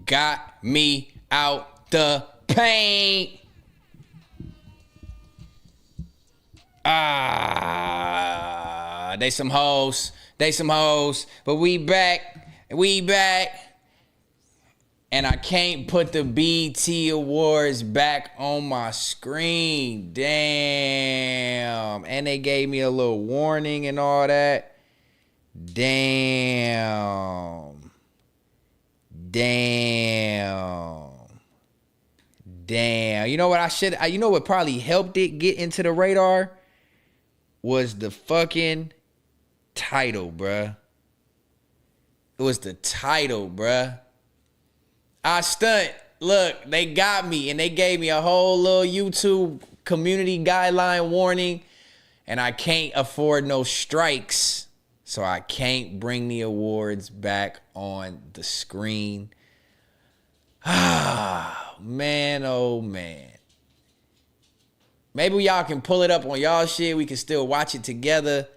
got me out the paint. They some hoes. But we back. And I can't put the BT Awards back on my screen. Damn. And they gave me a little warning and all that. Damn. You know what you know what probably helped it get into the radar? Was the fucking title, bruh. It was the title, bruh. I stunt. Look, they got me, and they gave me a whole little YouTube community guideline warning, and I can't afford no strikes, so I can't bring the awards back on the screen. Man, oh man. Maybe y'all can pull it up on y'all shit. We can still watch it together.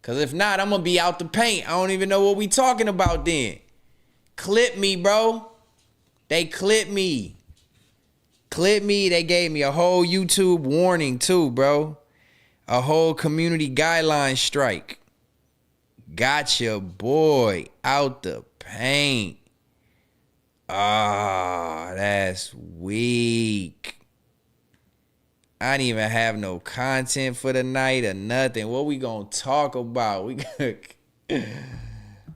Because if not, I'm going to be out the paint. I don't even know what we talking about then. Clip me, bro. They clipped me. They gave me a whole YouTube warning too, bro. A whole community guideline strike. Got your boy out the paint. That's weak. I didn't even have no content for the night or nothing. What we gonna talk about?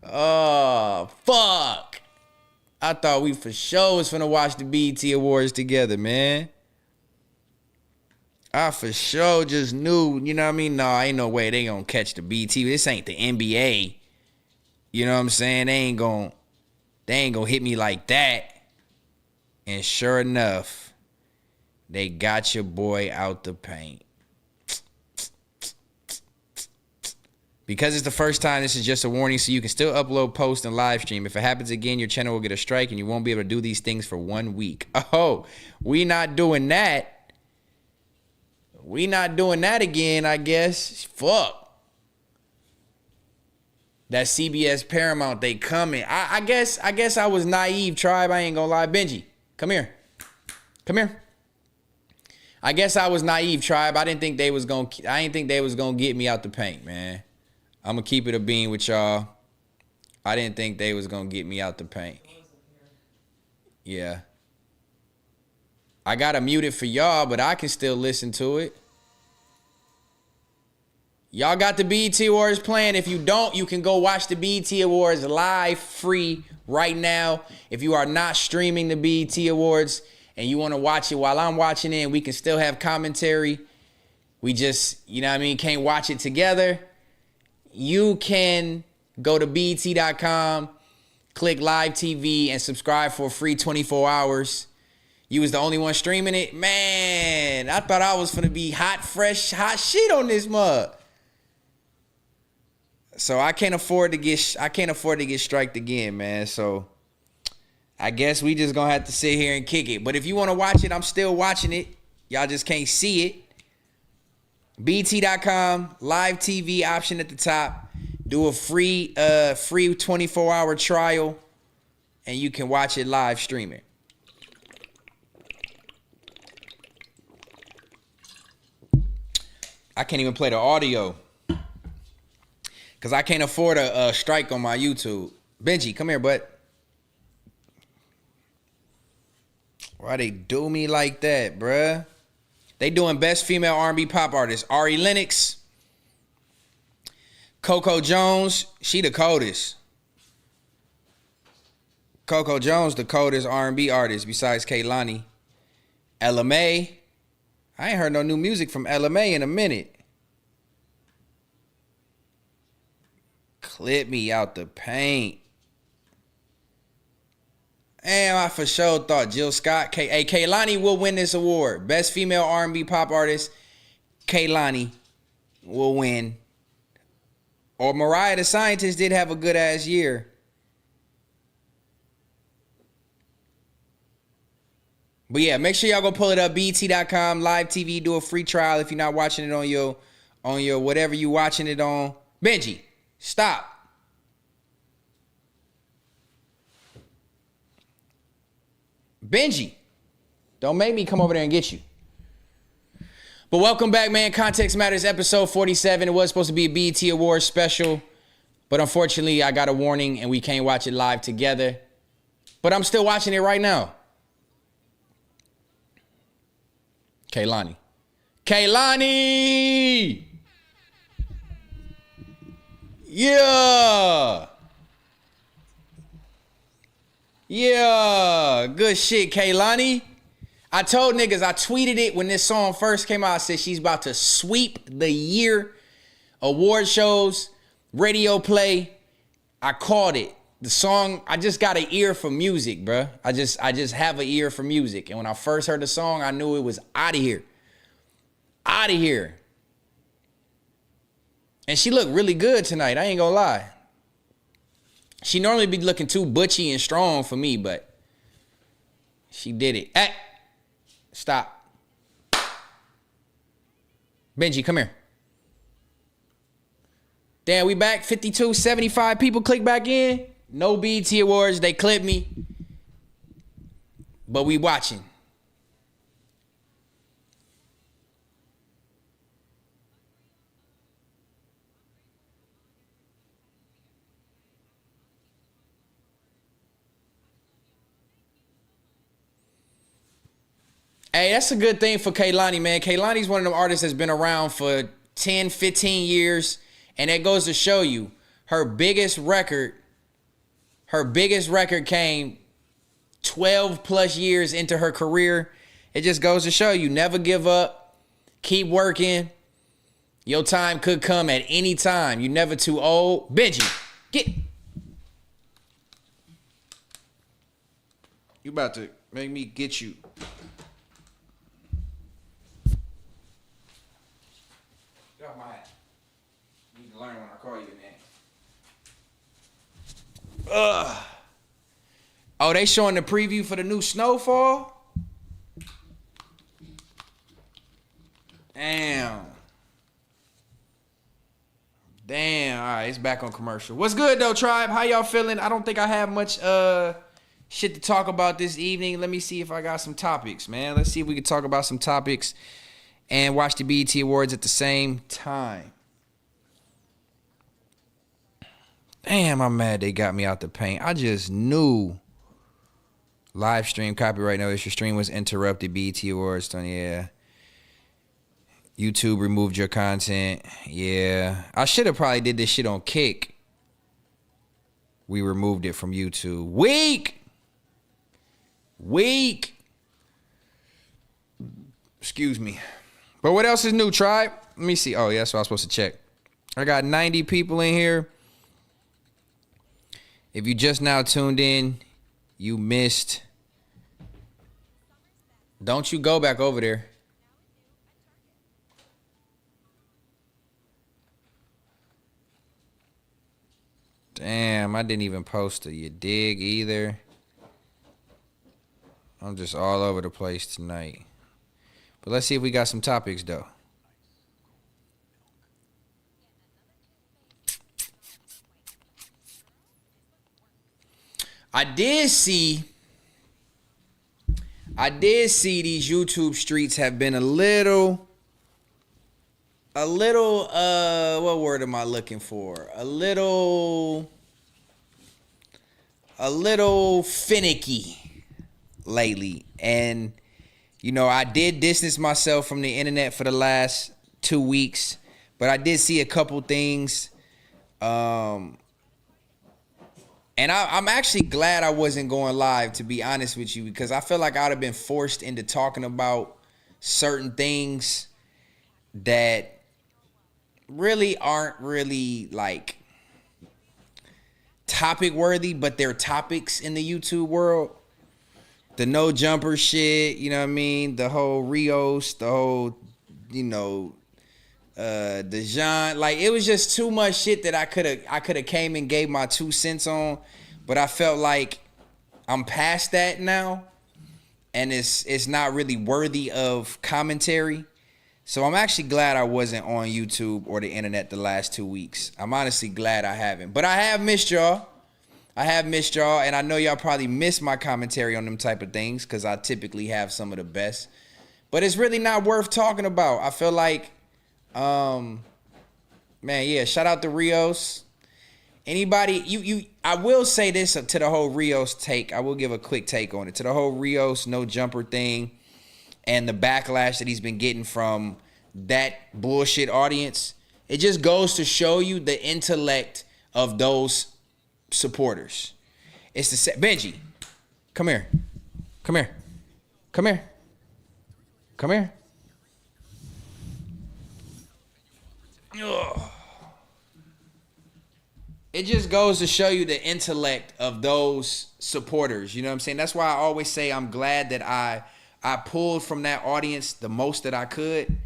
Oh, fuck. I thought we for sure was finna watch the BET Awards together, man. I for sure just knew, you know what I mean? No, ain't no way they gonna catch the BET. This ain't the NBA. You know what I'm saying? They ain't gonna hit me like that. And sure enough, they got your boy out the paint. Because it's the first time, this is just a warning, so you can still upload, post, and live stream. If it happens again, your channel will get a strike, and you won't be able to do these things for 1 week. Oh, we not doing that. We not doing that again, I guess. Fuck. That CBS Paramount, they coming. I guess I was naive, tribe. I ain't gonna lie. Benji, come here. I guess I was naive, tribe. I didn't think they was gonna get me out the paint, man. I'm gonna keep it a bean with y'all. I didn't think they was gonna get me out the paint. Yeah. I gotta mute it for y'all, but I can still listen to it. Y'all got the BET Awards playing. If you don't, you can go watch the BET Awards live, free, right now. If you are not streaming the BET Awards and you want to watch it while I'm watching it, and we can still have commentary, we just, you know what I mean, can't watch it together. You can go to BET.com, click live TV, and subscribe for a free 24 hours. You was the only one streaming it. Man, I thought I was finna be hot, fresh, hot shit on this mug. So I can't afford to get striked again, man. So I guess we just gonna have to sit here and kick it. But if you want to watch it, I'm still watching it. Y'all just can't see it. BT.com, live TV option at the top. Do a free 24-hour trial, and you can watch it live streaming. I can't even play the audio because I can't afford a strike on my YouTube. Benji, come here, bud. Why they do me like that, bruh? They doing best female R&B pop artist. Ari Lennox. Coco Jones. She the coldest. Coco Jones, the coldest R&B artist besides Kehlani. Ella Mai. I ain't heard no new music from Ella Mai in a minute. Clip me out the paint. Damn, I for sure thought Jill Scott. Kehlani will win this award. Best female R&B pop artist. Kehlani will win. Or Mariah the Scientist did have a good ass year. But yeah, make sure y'all go pull it up. BT.com, live TV. Do a free trial if you're not watching it on your whatever you watching it on. Benji, stop. Benji, don't make me come over there and get you. But welcome back, man. Context Matters, episode 47. It was supposed to be a BET Awards special, but unfortunately, I got a warning and we can't watch it live together. But I'm still watching it right now. Kehlani. Yeah. Yeah. Good shit, Kehlani. I told niggas, I tweeted it when this song first came out. I said she's about to sweep the year. Award shows, radio play. I called it. The song, I just got an ear for music, bruh. I just have an ear for music. And when I first heard the song, I knew it was out of here. Out of here. And she looked really good tonight. I ain't gonna lie. She normally be looking too butchy and strong for me, but she did it. Hey, stop. Benji, come here. Damn, we back. 52, 75 people click back in. No BET Awards. They clipped me. But we watching. Hey, that's a good thing for Kehlani, man. Kehlani's one of them artists that's been around for 10, 15 years. And that goes to show you her biggest record came 12 plus years into her career. It just goes to show you, never give up, keep working. Your time could come at any time. You're never too old. Benji, get. You about to make me get you. Get off my hat. You need to learn when I call you a name. Oh, they showing the preview for the new Snowfall? Damn. All right, it's back on commercial. What's good, though, Tribe? How y'all feeling? I don't think I have much shit to talk about this evening. Let me see if I got some topics, man. Let's see if we can talk about some topics and watch the BET Awards at the same time. Damn, I'm mad they got me out the paint. I just knew. Live stream copyright notice. Your stream was interrupted. BET Awards. Yeah. YouTube removed your content. Yeah. I should have probably did this shit on Kick. We removed it from YouTube. Weak. Excuse me. But what else is new, Tribe? Let me see. Oh, yeah, that's what I was supposed to check. I got 90 people in here. If you just now tuned in, you missed. Don't you go back over there. Damn, I didn't even post a you dig either. I'm just all over the place tonight. But let's see if we got some topics, though. I did see these YouTube streets have been a little, what word am I looking for? A little finicky lately. And, you know, I did distance myself from the internet for the last 2 weeks, but I did see a couple things. And I'm actually glad I wasn't going live, to be honest with you, because I feel like I would have been forced into talking about certain things that really aren't really like topic worthy, but they're topics in the YouTube world. The no jumper shit, you know what I mean? The whole Rios, the whole, you know, the Jean, like it was just too much shit that I could have came and gave my 2 cents on, but I felt like I'm past that now, and it's not really worthy of commentary. So I'm actually glad I wasn't on YouTube or the internet the last 2 weeks. I'm honestly glad I haven't, but I have missed y'all. I have missed y'all, and I know y'all probably miss my commentary on them type of things because I typically have some of the best. But it's really not worth talking about. I feel like, man, yeah, shout out to Rios. Anybody, I will say this to the whole Rios take. I will give a quick take on it. To the whole Rios no jumper thing and the backlash that he's been getting from that bullshit audience. It just goes to show you the intellect of those supporters. It's the Benji, come here. Come here. Come here. Come here. Ugh. It just goes to show you the intellect of those supporters. You know what I'm saying? That's why I always say I'm glad that I pulled from that audience the most that I could.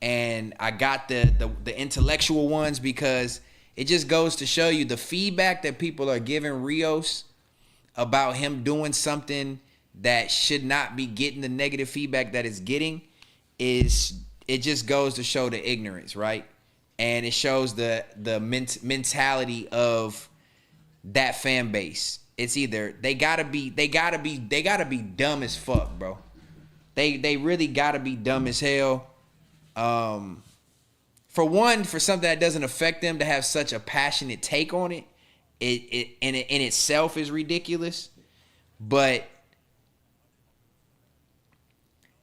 And I got the intellectual ones, because it just goes to show you the feedback that people are giving Rios about him doing something that should not be getting the negative feedback that it's getting. It just goes to show the ignorance, right? And it shows the mentality of that fan base. It's either they gotta be dumb as fuck, bro. They really gotta be dumb as hell. For one, for something that doesn't affect them to have such a passionate take on it, it in itself is ridiculous. But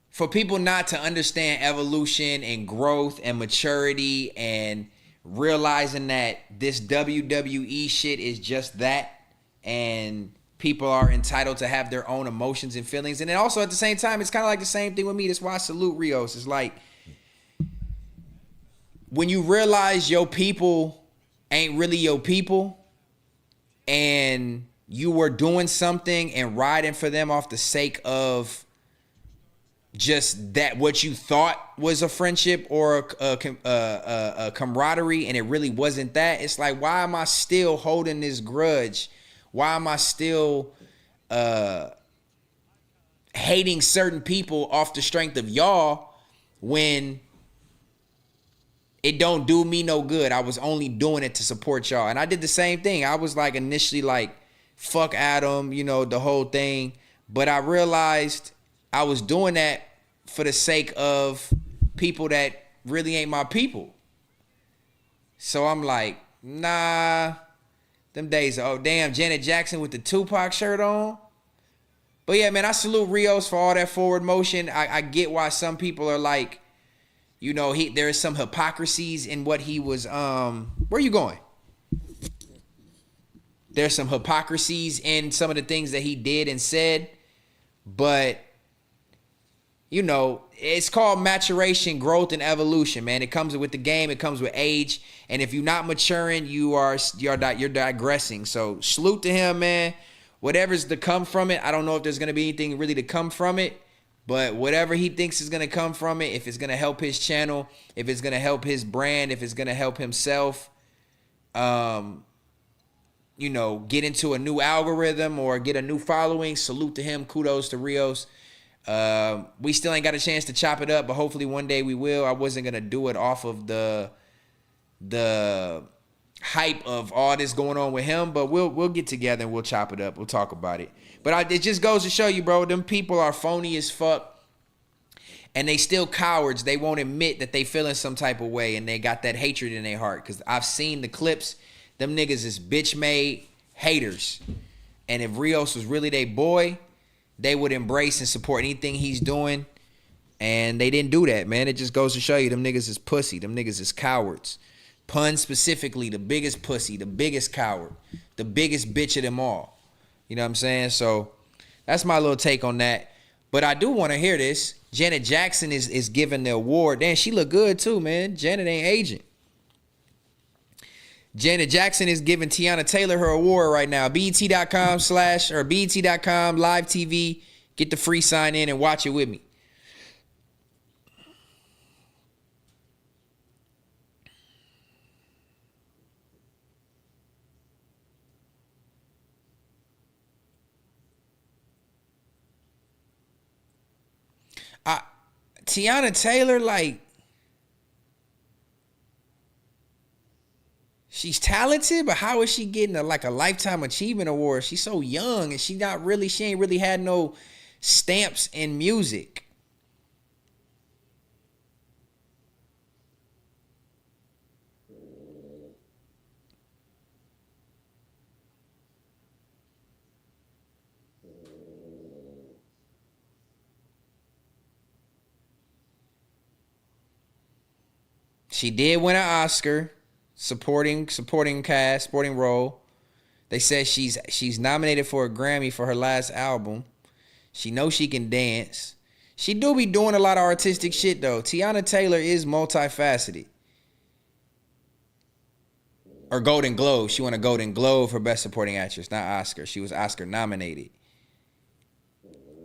for people not to understand evolution and growth and maturity and realizing that this WWE shit is just that, and people are entitled to have their own emotions and feelings. And then also at the same time, it's kind of like the same thing with me. That's why I salute Rios. It's like, when you realize your people ain't really your people, and you were doing something and riding for them off the sake of just that, what you thought was a friendship or a camaraderie, and it really wasn't that. It's like, why am I still holding this grudge? Why am I still hating certain people off the strength of y'all when it don't do me no good? I was only doing it to support y'all. And I did the same thing. I was like initially like, fuck Adam, you know, the whole thing. But I realized I was doing that for the sake of people that really ain't my people. So I'm like, nah, them days, oh damn, Janet Jackson with the Tupac shirt on. But yeah, man, I salute Rios for all that forward motion. I get why some people are like, you know, there is some hypocrisies in what he was, where you going? There's some hypocrisies in some of the things that he did and said, but you know, it's called maturation, growth, and evolution, man. It comes with the game. It comes with age. And if you're not maturing, you're digressing. So salute to him, man. Whatever's to come from it, I don't know if there's going to be anything really to come from it. But whatever he thinks is going to come from it, if it's going to help his channel, if it's going to help his brand, if it's going to help himself, you know, get into a new algorithm or get a new following, salute to him. Kudos to Rios. We still ain't got a chance to chop it up, but hopefully one day we will. I wasn't going to do it off of the hype of all this going on with him, but we'll get together and we'll chop it up. We'll talk about it. But it just goes to show you, bro, them people are phony as fuck, and they still cowards. They won't admit that they feeling some type of way, and they got that hatred in their heart. Because I've seen the clips. Them niggas is bitch-made haters. And if Rios was really their boy, they would embrace and support anything he's doing. And they didn't do that, man. It just goes to show you them niggas is pussy. Them niggas is cowards. Pun specifically, the biggest pussy, the biggest coward, the biggest bitch of them all. You know what I'm saying? So that's my little take on that. But I do want to hear this. Janet Jackson is giving the award. Damn, she look good too, man. Janet ain't aging. Janet Jackson is giving Tiana Taylor her award right now. BET.com live TV. Get the free sign in and watch it with me. Tiana Taylor, like, She's talented, but how is she getting a lifetime achievement award? She's so young and she ain't really had no stamps in music. She did win an Oscar, supporting cast, supporting role. They said she's nominated for a Grammy for her last album. She knows she can dance. She do be doing a lot of artistic shit though. Tiana Taylor is multifaceted. Or Golden Globe. She won a Golden Globe for Best Supporting Actress, not Oscar. She was Oscar nominated.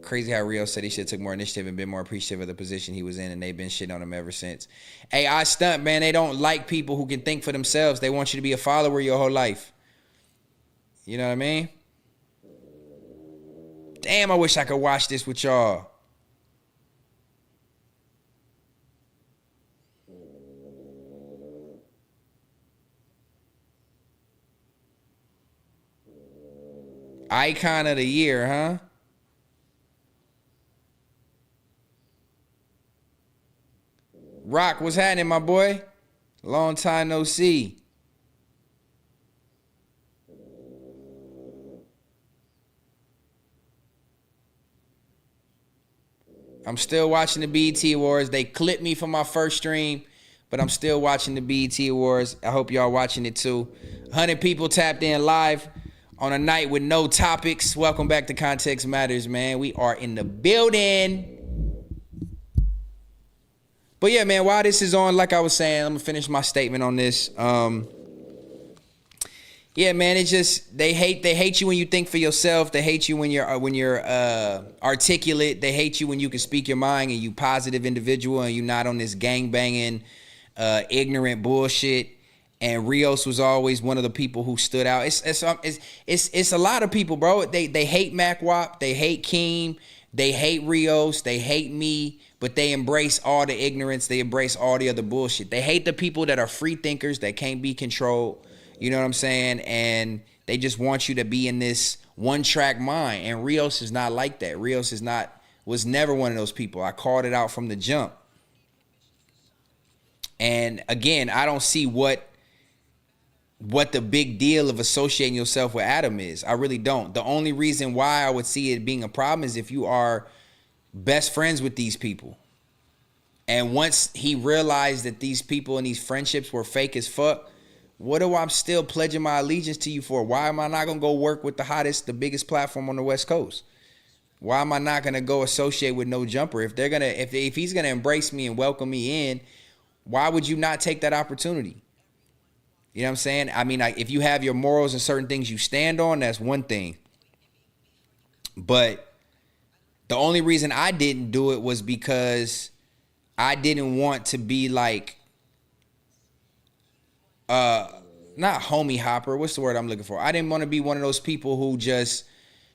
Crazy how Rio said he should have took more initiative and been more appreciative of the position he was in, and they've been shitting on him ever since. Hey, I stunt, man. They don't like people who can think for themselves. They want you to be a follower your whole life. You know what I mean? Damn, I wish I could watch this with y'all. Icon of the year, huh? Rock, what's happening, my boy? Long time no see. I'm still watching the BET Awards. They clipped me from my first stream, but I'm still watching the BET Awards. I hope y'all watching it too. 100 people tapped in live on a night with no topics. Welcome back to Context Matters, man. We are in the building. But yeah, man, while this is on, like I was saying, I'm gonna finish my statement on this. Yeah, man, it's just they hate you when you think for yourself. They hate you when you're articulate. They hate you when you can speak your mind and you positive individual and you not on this gang banging, ignorant bullshit. And Rios was always one of the people who stood out. It's a lot of people, bro. They hate Mac Wop, they hate Keem, they hate Rios, they hate me, but they embrace all the ignorance. They embrace all the other bullshit. They hate the people that are free thinkers that can't be controlled. You know what I'm saying? And they just want you to be in this one-track mind. And Rios is not like that. Rios was never one of those people. I called it out from the jump. And again, I don't see what the big deal of associating yourself with Adam is. I really don't. The only reason why I would see it being a problem is if you are best friends with these people. And once he realized that these people and these friendships were fake as fuck, what do I'm still pledging my allegiance to you for? Why am I not going to go work with the biggest platform on the West Coast? Why am I not going to go associate with No Jumper? If he's going to embrace me and welcome me in, why would you not take that opportunity? You know what I'm saying? I mean, if you have your morals and certain things you stand on, that's one thing. But the only reason I didn't do it was because I didn't want to be like, not homie hopper. What's the word I'm looking for? I didn't want to be one of those people who just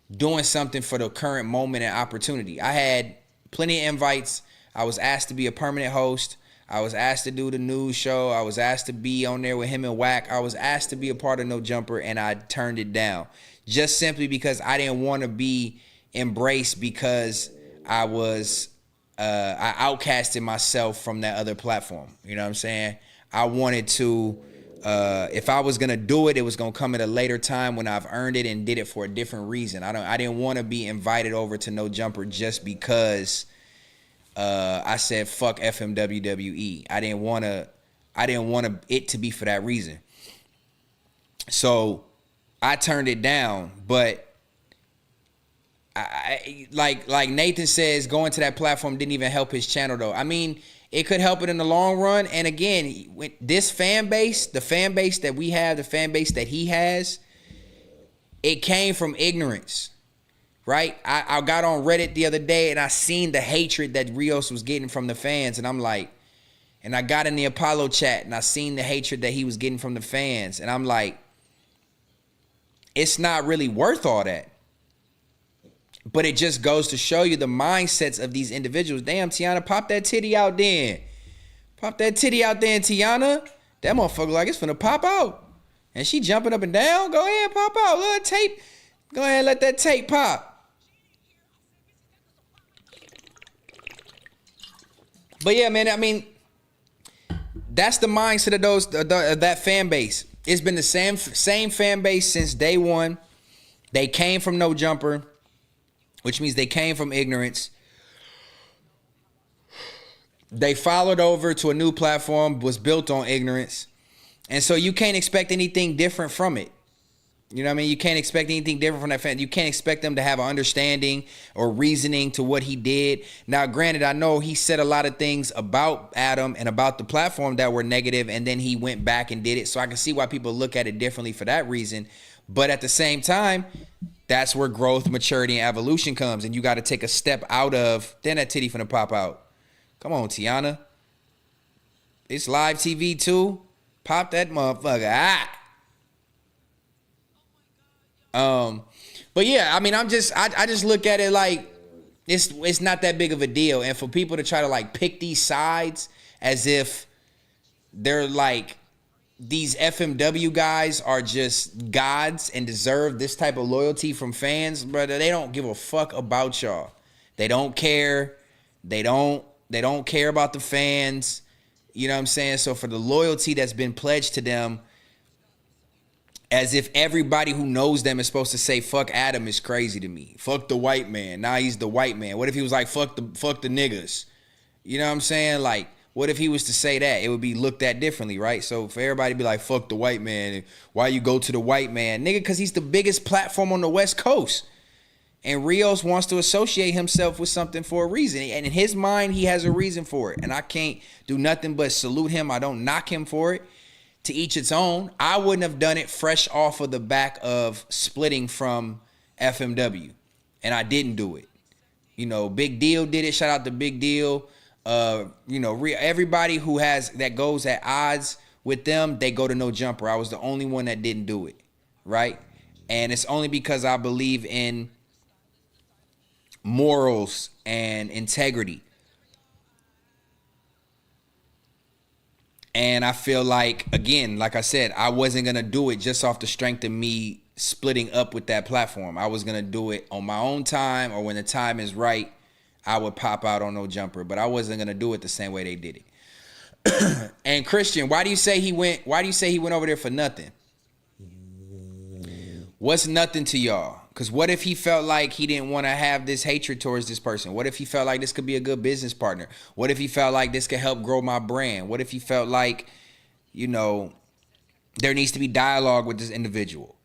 doing something for the current moment and opportunity. I had plenty of invites. I was asked to be a permanent host. I was asked to do the news show. I was asked to be on there with him and Wack. I was asked to be a part of No Jumper, and I turned it down. Just simply because I didn't want to be embraced because I outcasted myself from that other platform. You know what I'm saying? I wanted to, if I was going to do it, it was going to come at a later time when I've earned it and did it for a different reason. I didn't want to be invited over to No Jumper just because I said fuck FMWWE. I didn't want it to be for that reason. So I turned it down, but like Nathan says, going to that platform didn't even help his channel though. I mean, it could help it in the long run. And again, with this fan base, the fan base that we have, the fan base that he has, it came from ignorance. Right? I got on Reddit the other day and I seen the hatred that Rios was getting from the fans. And I'm like, and I got in the Apollo chat and I seen the hatred that he was getting from the fans. And I'm like, it's not really worth all that. But it just goes to show you the mindsets of these individuals. Damn, Tiana, pop that titty out then. Pop that titty out there, Tiana. That motherfucker like it's finna pop out. And she jumping up and down. Go ahead, pop out. Let tape. Go ahead, let that tape pop. But yeah, man, I mean, that's the mindset of that fan base. It's been the same fan base since day one. They came from no jumper, which means they came from ignorance. They followed over to a new platform, was built on ignorance. And so you can't expect anything different from it. You know what I mean? You can't expect anything different from that fan. You can't expect them to have an understanding or reasoning to what he did. Now, granted, I know he said a lot of things about Adam and about the platform that were negative, and then he went back and did it. So I can see why people look at it differently for that reason. But at the same time, that's where growth, maturity, and evolution comes. And you got to take a step out of, then that titty finna pop out. Come on, Tiana. It's live TV too. Pop that motherfucker. But yeah, I mean, I just look at it like it's not that big of a deal. And for people to try to like pick these sides as if they're like these FMW guys are just gods and deserve this type of loyalty from fans, brother, they don't give a fuck about y'all. They don't care. They don't care about the fans. You know what I'm saying? So for the loyalty that's been pledged to them, as if everybody who knows them is supposed to say fuck Adam, is crazy to me. Fuck the white man. Now he's the white man. What if he was like fuck the niggas? You know what I'm saying? Like, what if he was to say that? It would be looked at differently, right? So for everybody to be like fuck the white man, why you go to the white man? Nigga, because he's the biggest platform on the West Coast. And Rios wants to associate himself with something for a reason. And in his mind, he has a reason for it. And I can't do nothing but salute him. I don't knock him for it. To each its own. I wouldn't have done it fresh off of the back of splitting from FMW. And I didn't do it. You know, Big Deal did it. Shout out to Big Deal. You know, everybody who has that goes at odds with them, they go to No Jumper. I was the only one that didn't do it. Right? And it's only because I believe in morals and integrity. And I feel like, again, like I said, I wasn't going to do it just off the strength of me splitting up with that platform. I was going to do it on my own time, or when the time is right, I would pop out on No Jumper. But I wasn't going to do it the same way they did it. And Christian, why do you say he went over there for nothing? What's nothing to y'all? Because what if he felt like he didn't want to have this hatred towards this person? What if he felt like this could be a good business partner? What if he felt like this could help grow my brand? What if he felt like, you know, there needs to be dialogue with this individual?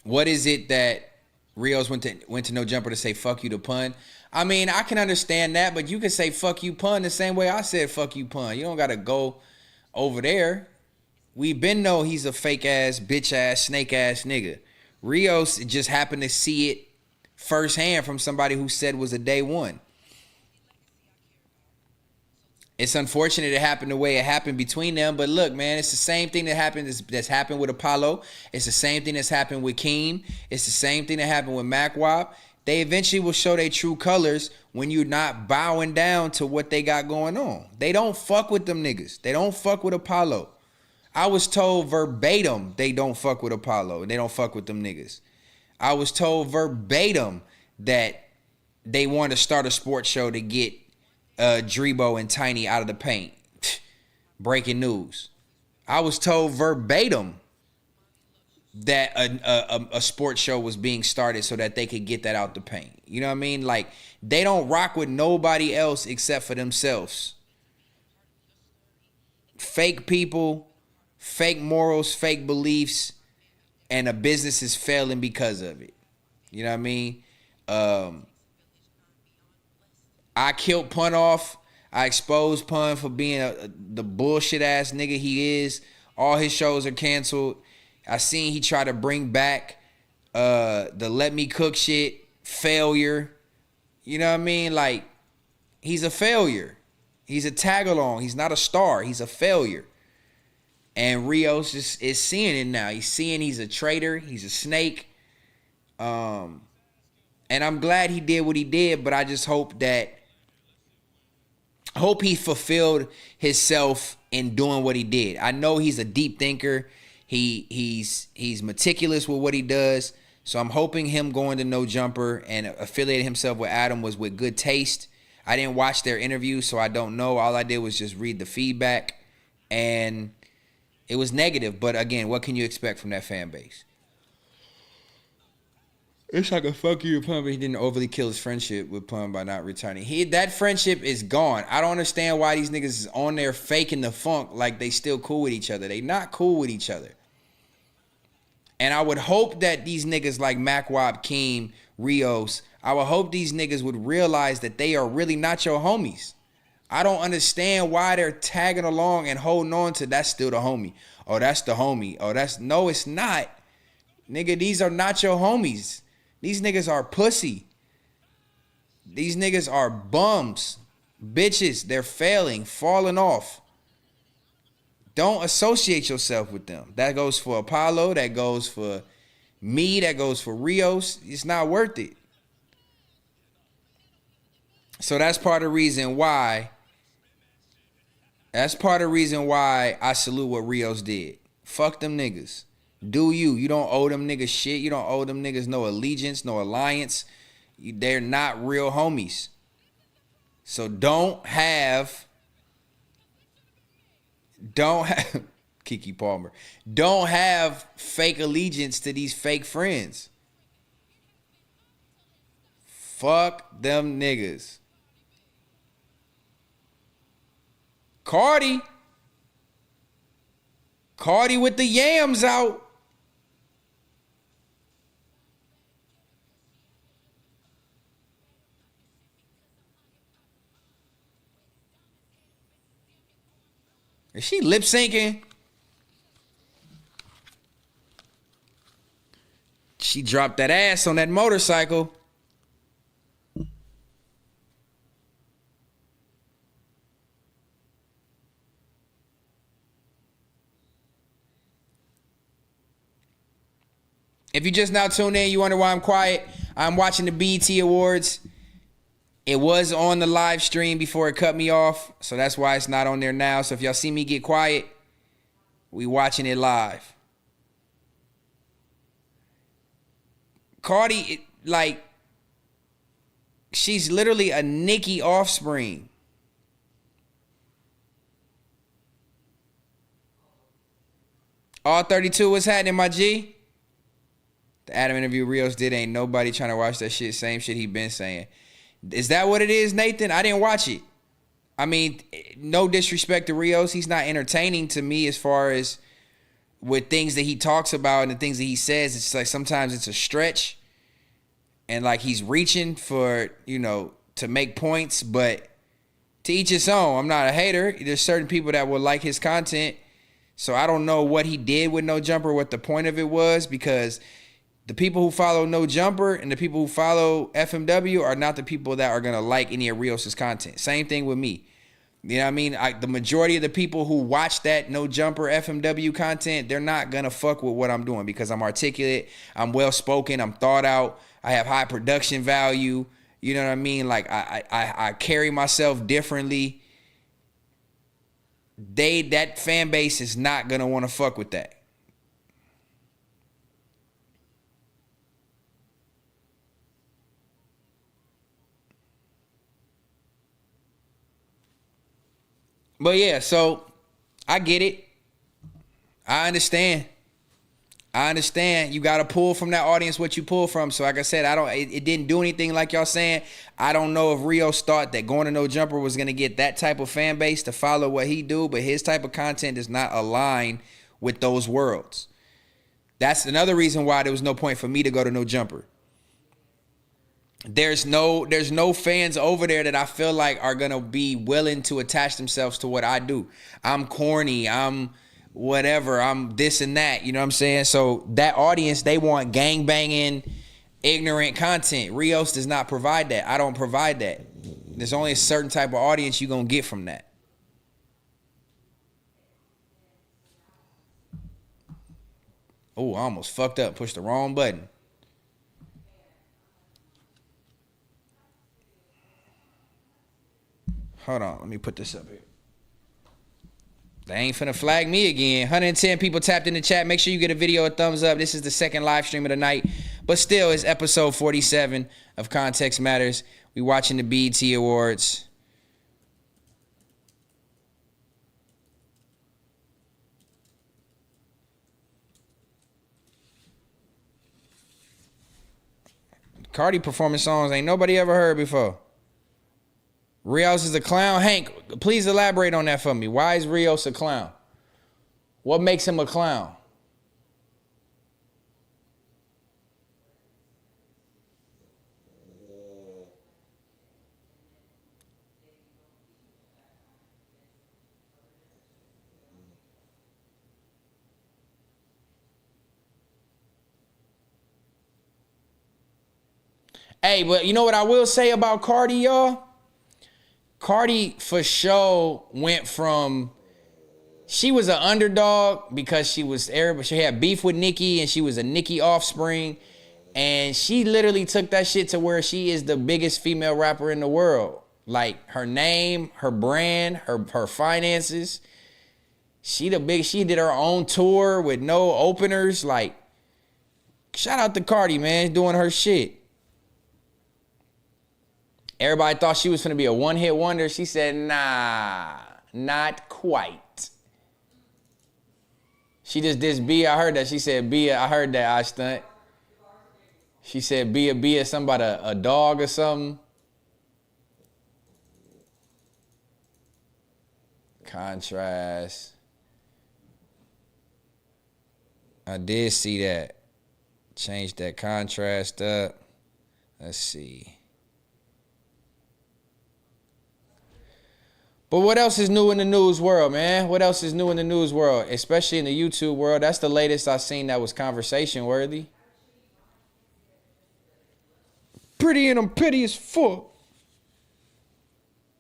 What is it that Rios went to No Jumper to say fuck you to Pun? I mean, I can understand that, but you can say fuck you Pun the same way I said fuck you Pun. You don't got to go over there. We been know he's a fake ass, bitch ass, snake ass nigga. Rios just happened to see it firsthand from somebody who said was a day one. It's unfortunate it happened the way it happened between them, but look, man, it's the same thing that's happened with Apollo. It's the same thing that's happened with Keem. It's the same thing that happened with MacWop. They eventually will show their true colors when you're not bowing down to what they got going on. They don't fuck with them niggas. They don't fuck with Apollo. I was told verbatim they don't fuck with Apollo. They don't fuck with them niggas. I was told verbatim that they want to start a sports show to get Drebo and Tiny out of the paint. Breaking news. I was told verbatim that a sports show was being started so that they could get that out the paint. You know what I mean? Like, they don't rock with nobody else except for themselves. Fake people, fake morals, fake beliefs, and a business is failing because of it. You know what I mean? I killed Pun off. I exposed Pun for being the bullshit ass nigga he is. All his shows are canceled. I seen he try to bring back the Let Me Cook shit. Failure. You know what I mean? Like, he's a failure. He's a tag-along. He's not a star. He's a failure. And Rios is seeing it now. He's seeing he's a traitor. He's a snake. And I'm glad he did what he did, but I just hope that I hope he fulfilled himself in doing what he did. I know he's a deep thinker. He's meticulous with what he does. So I'm hoping him going to No Jumper and affiliating himself with Adam was with good taste. I didn't watch their interview, so I don't know. All I did was just read the feedback, and it was negative. But again, what can you expect from that fan base? It's like a fuck you to Pun, but he didn't overly kill his friendship with Pun by not returning. That friendship is gone. I don't understand why these niggas is on there faking the funk like they still cool with each other. They not cool with each other. And I would hope that these niggas like Macwab, Keem, Rios, I would hope these niggas would realize that they are really not your homies. I don't understand why they're tagging along and holding on to that's still the homie. Oh, that's the homie. Oh, no, it's not. Nigga, these are not your homies. These niggas are pussy. These niggas are bums. Bitches, they're failing, falling off. Don't associate yourself with them. That goes for Apollo. That goes for me. That goes for Rios. It's not worth it. So that's part of the reason why. That's part of the reason why I salute what Rios did. Fuck them niggas. Do you. You don't owe them niggas shit. You don't owe them niggas no allegiance, no alliance. They're not real homies. So don't have Kiki Palmer. Don't have fake allegiance to these fake friends. Fuck them niggas. Cardi with the yams out. Is she lip syncing? She dropped that ass on that motorcycle. If you just now tuned in, you wonder why I'm quiet. I'm watching the BET Awards. It was on the live stream before it cut me off, so that's why it's not on there now. So if y'all see me get quiet, we watching it live. Cardi, like, she's literally a Nicki offspring. All 32 was happening, my G. The Adam interview Rios did, ain't nobody trying to watch that shit. Same shit he been saying. Is that what it is, Nathan? I didn't watch it. I mean, no disrespect to Rios. He's not entertaining to me as far as with things that he talks about and the things that he says. It's like sometimes it's a stretch. And like he's reaching for, to make points. But to each his own. I'm not a hater. There's certain people that will like his content. So I don't know what he did with No Jumper, what the point of it was, because the people who follow No Jumper and the people who follow FMW are not the people that are going to like any of Rios' content. Same thing with me. You know what I mean? The majority of the people who watch that No Jumper FMW content, they're not going to fuck with what I'm doing because I'm articulate, I'm well-spoken, I'm thought out, I have high production value. You know what I mean? Like, I carry myself differently. That fan base is not going to want to fuck with that. But yeah, so I get it. I understand. You got to pull from that audience what you pull from. So like I said, it didn't do anything like y'all saying. I don't know if Rios thought that going to No Jumper was going to get that type of fan base to follow what he do, but his type of content does not align with those worlds. That's another reason why there was no point for me to go to No Jumper. There's no fans over there that I feel like are going to be willing to attach themselves to what I do. I'm corny. I'm whatever. I'm this and that. You know what I'm saying? So that audience, they want gangbanging, ignorant content. Rios does not provide that. I don't provide that. There's only a certain type of audience you're going to get from that. Oh, I almost fucked up. Pushed the wrong button. Hold on, let me put this up here. They ain't finna flag me again. 110 people tapped in the chat. Make sure you get a video a thumbs up. This is the second live stream of the night. But still, it's episode 47 of Context Matters. We watching the BET Awards. Cardi performing songs ain't nobody ever heard before. Rios is a clown. Hank, please elaborate on that for me. Why is Rios a clown? What makes him a clown? Hey, but you know what I will say about Cardi, y'all? Cardi for sure went from, she was an underdog because she had beef with Nicki and she was a Nicki offspring. And she literally took that shit to where she is the biggest female rapper in the world. Like her name, her brand, her finances. She did her own tour with no openers. Like, shout out to Cardi, man, doing her shit. Everybody thought she was going to be a one-hit wonder. She said, nah, not quite. She just dissed Bia. I heard that. She said, Bia, I heard that, I stunt. She said, Bia, something about a dog or something. Contrast. I did see that. Change that contrast up. Let's see. But what else is new in the news world, man? What else is new in the news world, especially in the YouTube world? That's the latest I seen that was conversation worthy. Pretty and I'm petty as fuck.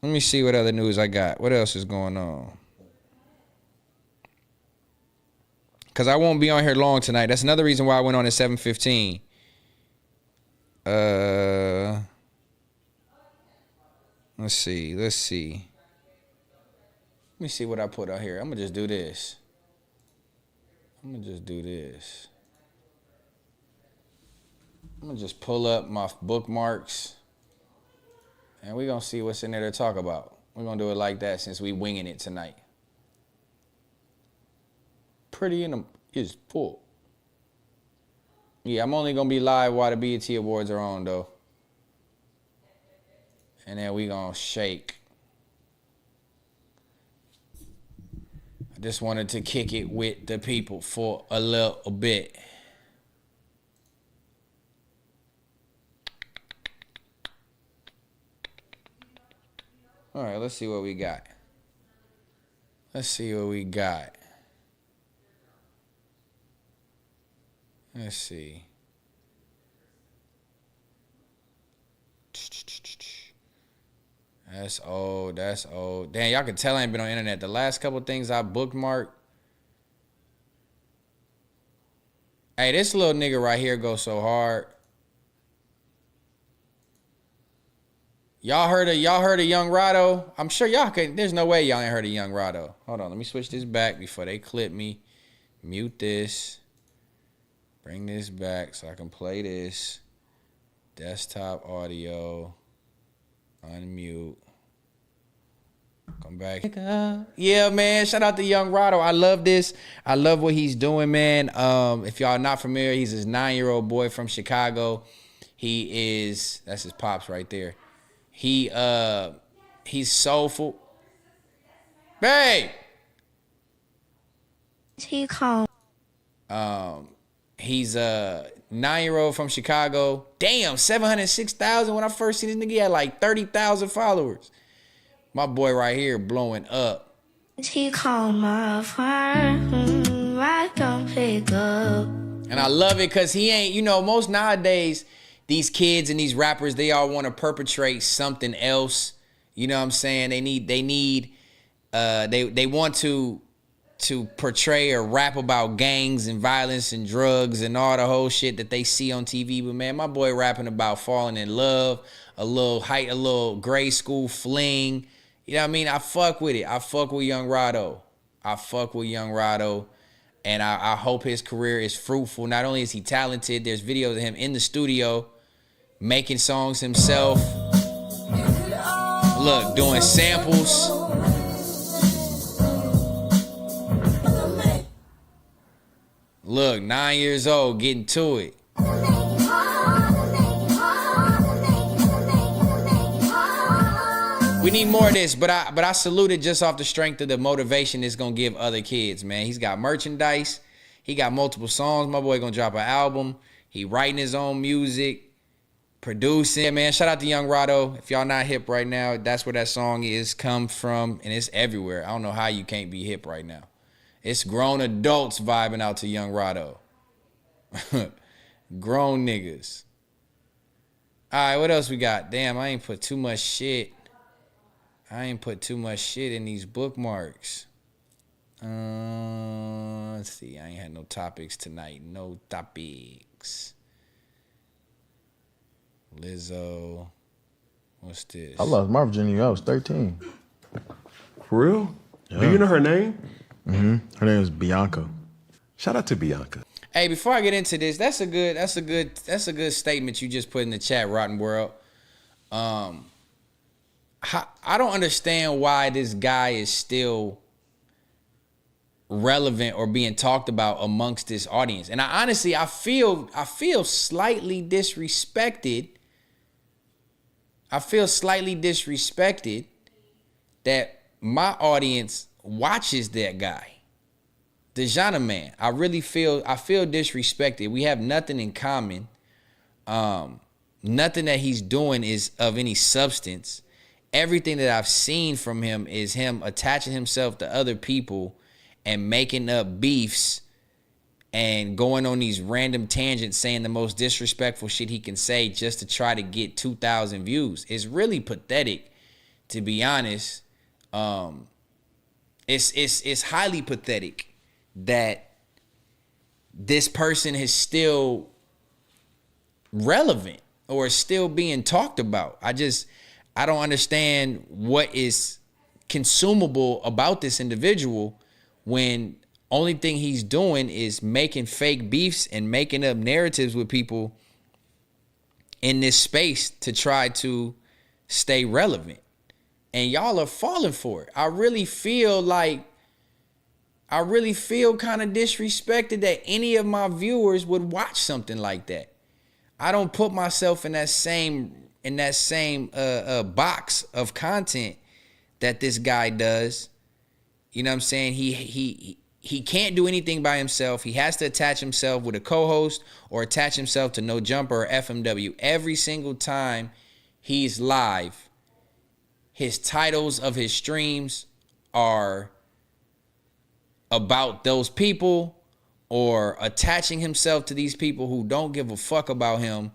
Let me see what other news I got. What else is going on? Because I won't be on here long tonight. That's another reason why I went on at 7:15. Let's see. Let me see what I put out here. I'm going to just do this. I'm going to just pull up my bookmarks. And we're going to see what's in there to talk about. We're going to do it like that since we winging it tonight. Pretty in them is full. Yeah, I'm only going to be live while the BET Awards are on, though. And then we going to shake. I just wanted to kick it with the people for a little bit. All right, let's see what we got. Let's see. That's old. Damn, y'all can tell I ain't been on the internet. The last couple things I bookmarked. Hey, this little nigga right here goes so hard. Y'all heard of Young Rado? I'm sure y'all can. There's no way y'all ain't heard of Young Rado. Hold on, let me switch this back before they clip me. Mute this. Bring this back so I can play this. Desktop audio. Unmute. Come back. Yeah, man. Shout out to Young Rado. I love this. I love what he's doing, man. If y'all not familiar, he's this 9-year-old boy from Chicago. That's his pops right there. He's soulful. Hey! He called. He's a 9-year-old from Chicago. Damn, 706,000. When I first seen this nigga, he had like 30,000 followers. My boy right here blowing up. He called my phone. I don't pick up. And I love it because he ain't, most nowadays, these kids and these rappers, they all want to perpetrate something else. You know what I'm saying? They want to portray or rap about gangs and violence and drugs and all the whole shit that they see on TV. But man, my boy rapping about falling in love, a little grade school fling, You know what I mean? I fuck with it. I fuck with Young Rado. And I hope his career is fruitful. Not only is he talented, there's videos of him in the studio making songs himself. Look, doing samples. Look, 9 years old, getting to it. We need more of this, but I salute it just off the strength of the motivation it's gonna give other kids, man. He's got merchandise. He got multiple songs. My boy gonna drop an album. He writing his own music, producing. Yeah, man, shout out to Young Rado. If y'all not hip right now, that's where that song is come from, and it's everywhere. I don't know how you can't be hip right now. It's grown adults vibing out to Young Rado. Grown niggas. All right, what else we got? Damn, I ain't put too much shit in these bookmarks. Let's see. I ain't had no topics tonight. No topics. Lizzo. What's this? I lost my virginity. I was 13. For real? Yeah. Do you know her name? Mm-hmm. Her name is Bianca. Shout out to Bianca. Hey, before I get into this, that's a good statement you just put in the chat, Rotten World. I don't understand why this guy is still relevant or being talked about amongst this audience. And I feel slightly disrespected. I feel slightly disrespected that my audience watches that guy. Dejana Man. I feel disrespected. We have nothing in common. Nothing that he's doing is of any substance. Everything that I've seen from him is him attaching himself to other people and making up beefs and going on these random tangents saying the most disrespectful shit he can say just to try to get 2,000 views. It's really pathetic, to be honest. It's highly pathetic that this person is still relevant or is still being talked about. I don't understand what is consumable about this individual when only thing he's doing is making fake beefs and making up narratives with people in this space to try to stay relevant. And y'all are falling for it. I really feel kind of disrespected that any of my viewers would watch something like that. I don't put myself in that same box of content that this guy does. You know what I'm saying? He can't do anything by himself. He has to attach himself with a co-host or attach himself to No Jumper or FMW. Every single time he's live, his titles of his streams are about those people or attaching himself to these people who don't give a fuck about him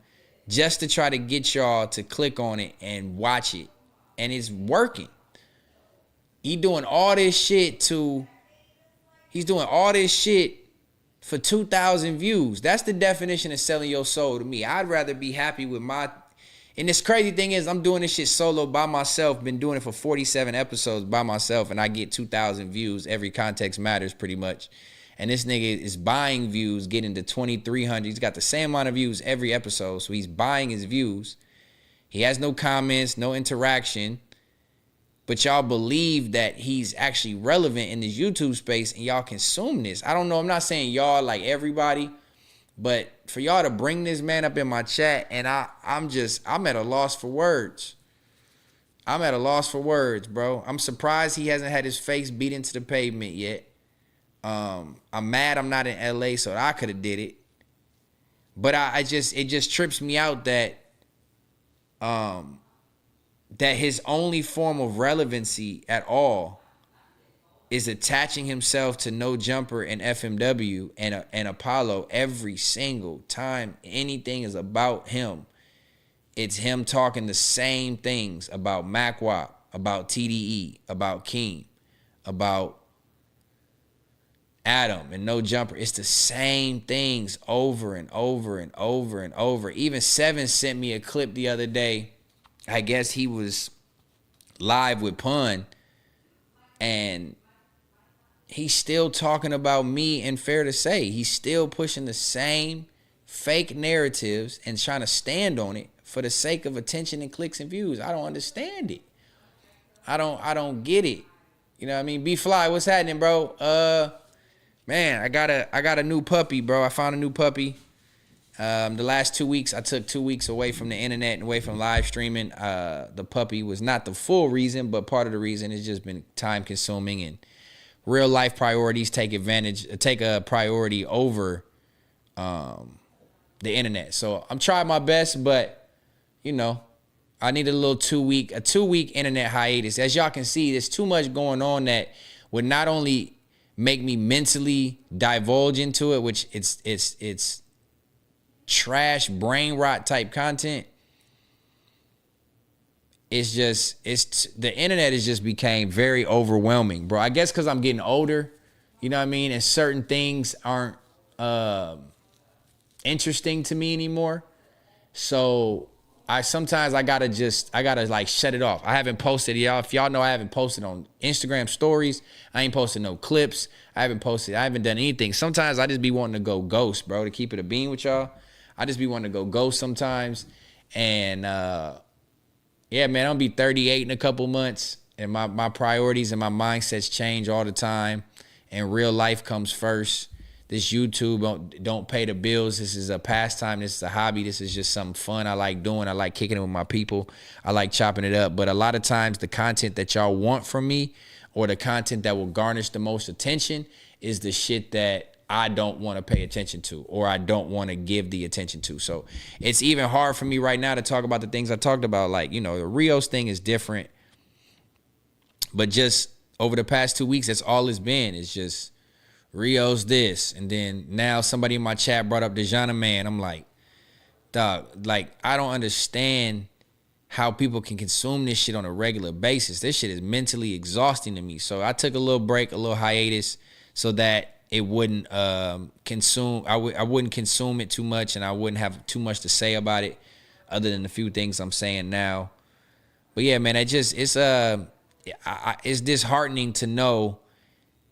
just to try to get y'all to click on it and watch it. And it's working. He's doing all this shit for 2,000 views. That's the definition of selling your soul to me. I'd rather be happy with and this crazy thing is I'm doing this shit solo by myself. Been doing it for 47 episodes by myself, and I get 2,000 views. Every context matters pretty much. And this nigga is buying views, getting to 2,300. He's got the same amount of views every episode, so he's buying his views. He has no comments, no interaction. But y'all believe that he's actually relevant in this YouTube space and y'all consume this. I don't know. I'm not saying y'all like everybody, but for y'all to bring this man up in my chat, and I'm at a loss for words. I'm at a loss for words, bro. I'm surprised he hasn't had his face beat into the pavement yet. I'm mad I'm not in LA so I could have did it. But it just trips me out that his only form of relevancy at all is attaching himself to No Jumper and FMW and Apollo every single time anything is about him. It's him talking the same things about MacWop, about TDE, about King, about Adam and No Jumper. It's the same things over and over and over and over. Even Seven sent me a clip the other day. I guess he was live with Pun, and he's still talking about me, and fair to say, he's still pushing the same fake narratives and trying to stand on it for the sake of attention and clicks and views. I don't understand it. I don't get it. You know what I mean? B-Fly, what's happening, bro? Man, I got a new puppy, bro. I found a new puppy. The last 2 weeks, I took 2 weeks away from the internet and away from live streaming. The puppy was not the full reason, but part of the reason. It's just been time consuming, and real life priorities take a priority over the internet. So I'm trying my best, but you know, I need a little 2 week internet hiatus. As y'all can see, there's too much going on that would not only make me mentally divulge into it, which it's trash, brain rot type content. The internet has just became very overwhelming, bro. I guess because I'm getting older, you know what I mean? And certain things aren't interesting to me anymore. So I gotta like shut it off. I haven't posted, y'all. If y'all know, I haven't posted on Instagram stories. I ain't posted no clips. I haven't done anything. Sometimes I just be wanting to go ghost, bro, to keep it a bean with y'all. I just be wanting to go ghost sometimes. And yeah, man, I'm gonna be 38 in a couple months, and my priorities and my mindsets change all the time, and real life comes first. This YouTube don't pay the bills. This is a pastime. This is a hobby. This is just something fun I like doing. I like kicking it with my people. I like chopping it up. But a lot of times the content that y'all want from me, or the content that will garnish the most attention, is the shit that I don't want to pay attention to, or I don't want to give the attention to. So it's even hard for me right now to talk about the things I talked about. Like, you know, the Rios thing is different. But just over the past 2 weeks, that's all it's been. It's just Rios this. And then now somebody in my chat brought up Dejana Man. I'm like, dog, like, I don't understand how people can consume this shit on a regular basis. This shit is mentally exhausting to me. So I took a little break, a little hiatus, so that it wouldn't consume. I wouldn't consume it too much, and I wouldn't have too much to say about it, other than the few things I'm saying now. But yeah, man, it's disheartening to know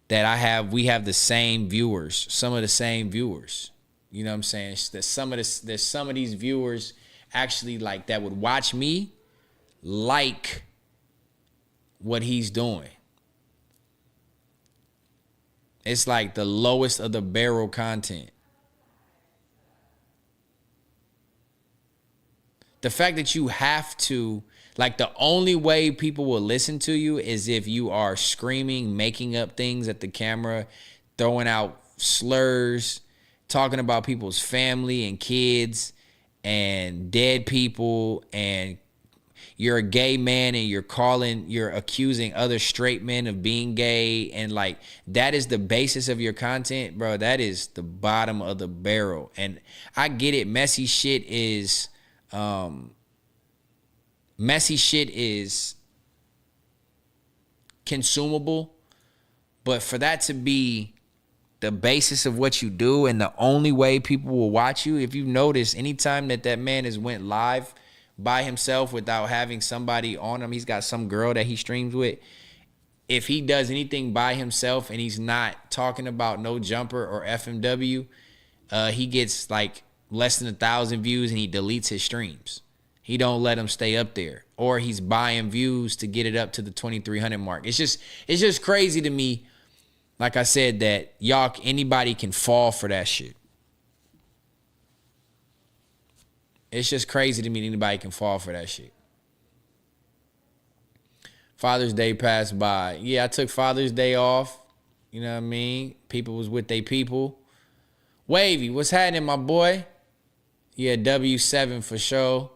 that we have the same viewers, some of the same viewers. You know what I'm saying? That there's some of these viewers actually like that would watch me like what he's doing. It's like the lowest of the barrel content. The fact that you have to, like, the only way people will listen to you is if you are screaming, making up things at the camera, throwing out slurs, talking about people's family and kids and dead people, and you're a gay man and you're accusing other straight men of being gay, and like that is the basis of your content, bro. That is the bottom of the barrel. And I get it, messy shit is consumable, but for that to be the basis of what you do and the only way people will watch you, if you notice, anytime that man has went live by himself without having somebody on him, he's got some girl that he streams with. If he does anything by himself and he's not talking about No Jumper or FMW, he gets like less than 1,000 views and he deletes his streams. He don't let them stay up there, or he's buying views to get it up to the 2,300 mark. It's just crazy to me. Like I said, that anybody can fall for that shit. It's just crazy to me that anybody can fall for that shit. Father's Day passed by. Yeah, I took Father's Day off. You know what I mean? People was with their people. Wavy, what's happening, my boy? Yeah, W7 for sure.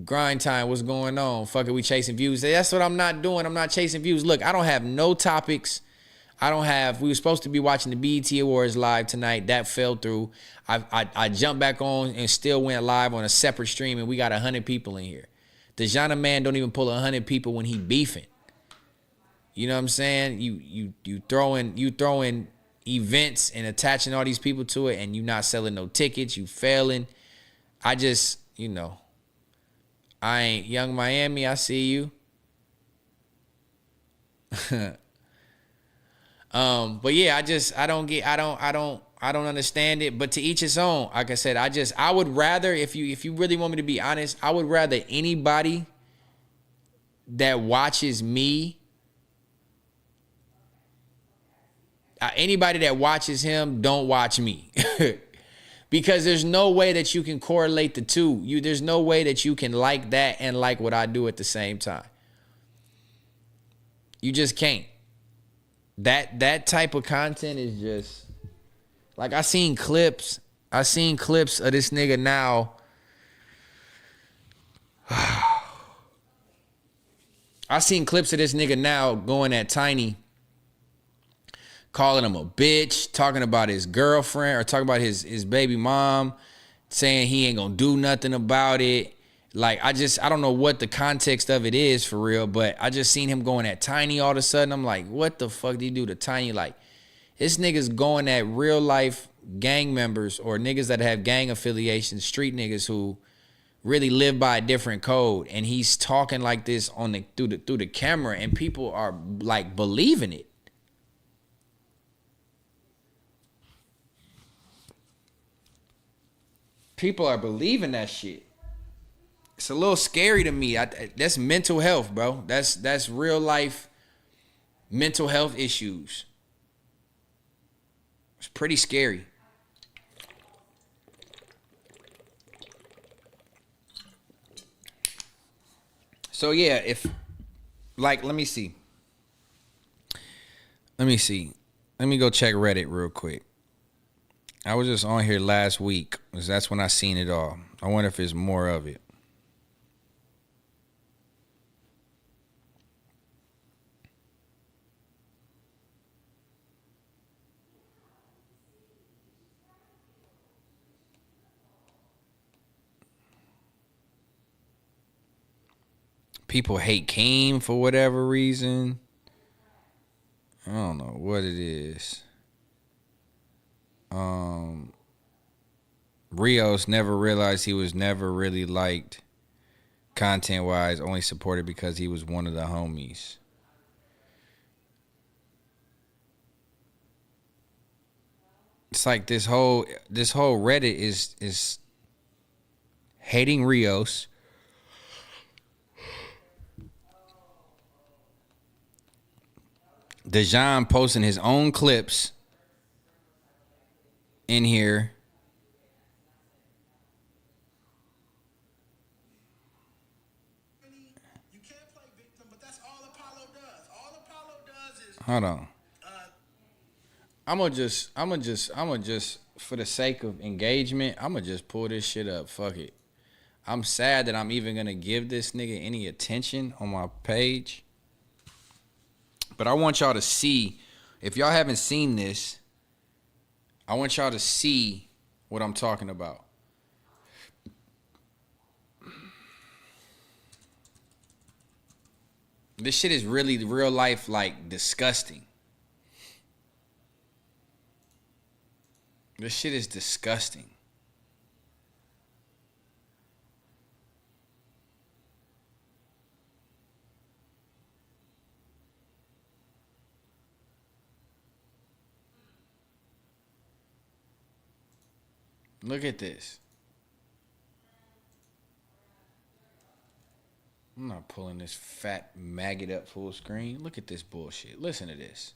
Grind time, what's going on? Fuck it, we chasing views. That's what I'm not doing. I'm not chasing views. Look, I don't have no topics. We were supposed to be watching the BET Awards live tonight. That fell through. I jumped back on and still went live on a separate stream, and we got 100 people in here. Dejana Man don't even pull 100 people when he beefing. You know what I'm saying? You throwing events and attaching all these people to it, and you not selling no tickets. You failing. I ain't Young Miami. I see you. But yeah, I don't understand it. But to each his own. Like I said, I would rather, if you really want me to be honest, I would rather anybody that watches me, anybody that watches him, don't watch me. Because there's no way that you can correlate the two. There's no way that you can like that and like what I do at the same time. You just can't. That type of content is just like I seen clips of this nigga now. I seen clips of this nigga now going at Tiny, calling him a bitch, talking about his girlfriend or talking about his baby mom, saying he ain't gonna do nothing about it. Like, I don't know what the context of it is for real, but I just seen him going at Tiny all of a sudden. I'm like, what the fuck did he do to Tiny? Like, this nigga's going at real life gang members or niggas that have gang affiliations, street niggas who really live by a different code. And he's talking like this through the camera, and people are like believing it. People are believing that shit. It's a little scary to me. That's mental health, bro. That's real life mental health issues. It's pretty scary. So yeah, let me see. Let me go check Reddit real quick. I was just on here last week, because that's when I seen it all. I wonder if there's more of it. People hate Keem for whatever reason. I don't know what it is. Rios never realized he was never really liked content-wise, only supported because he was one of the homies. It's like this whole Reddit is hating Rios. Dejan posting his own clips in here. You can't play victim, but that's all Apollo does. All Apollo does is Hold on. I'm gonna just for the sake of engagement, I'm gonna just pull this shit up. Fuck it. I'm sad that I'm even gonna give this nigga any attention on my page. But I want y'all to see, if y'all haven't seen this, I want y'all to see what I'm talking about. This shit is really real life, like, disgusting. This shit is disgusting. Look at this. I'm not pulling this fat maggot up full screen. Look at this bullshit. Listen to this.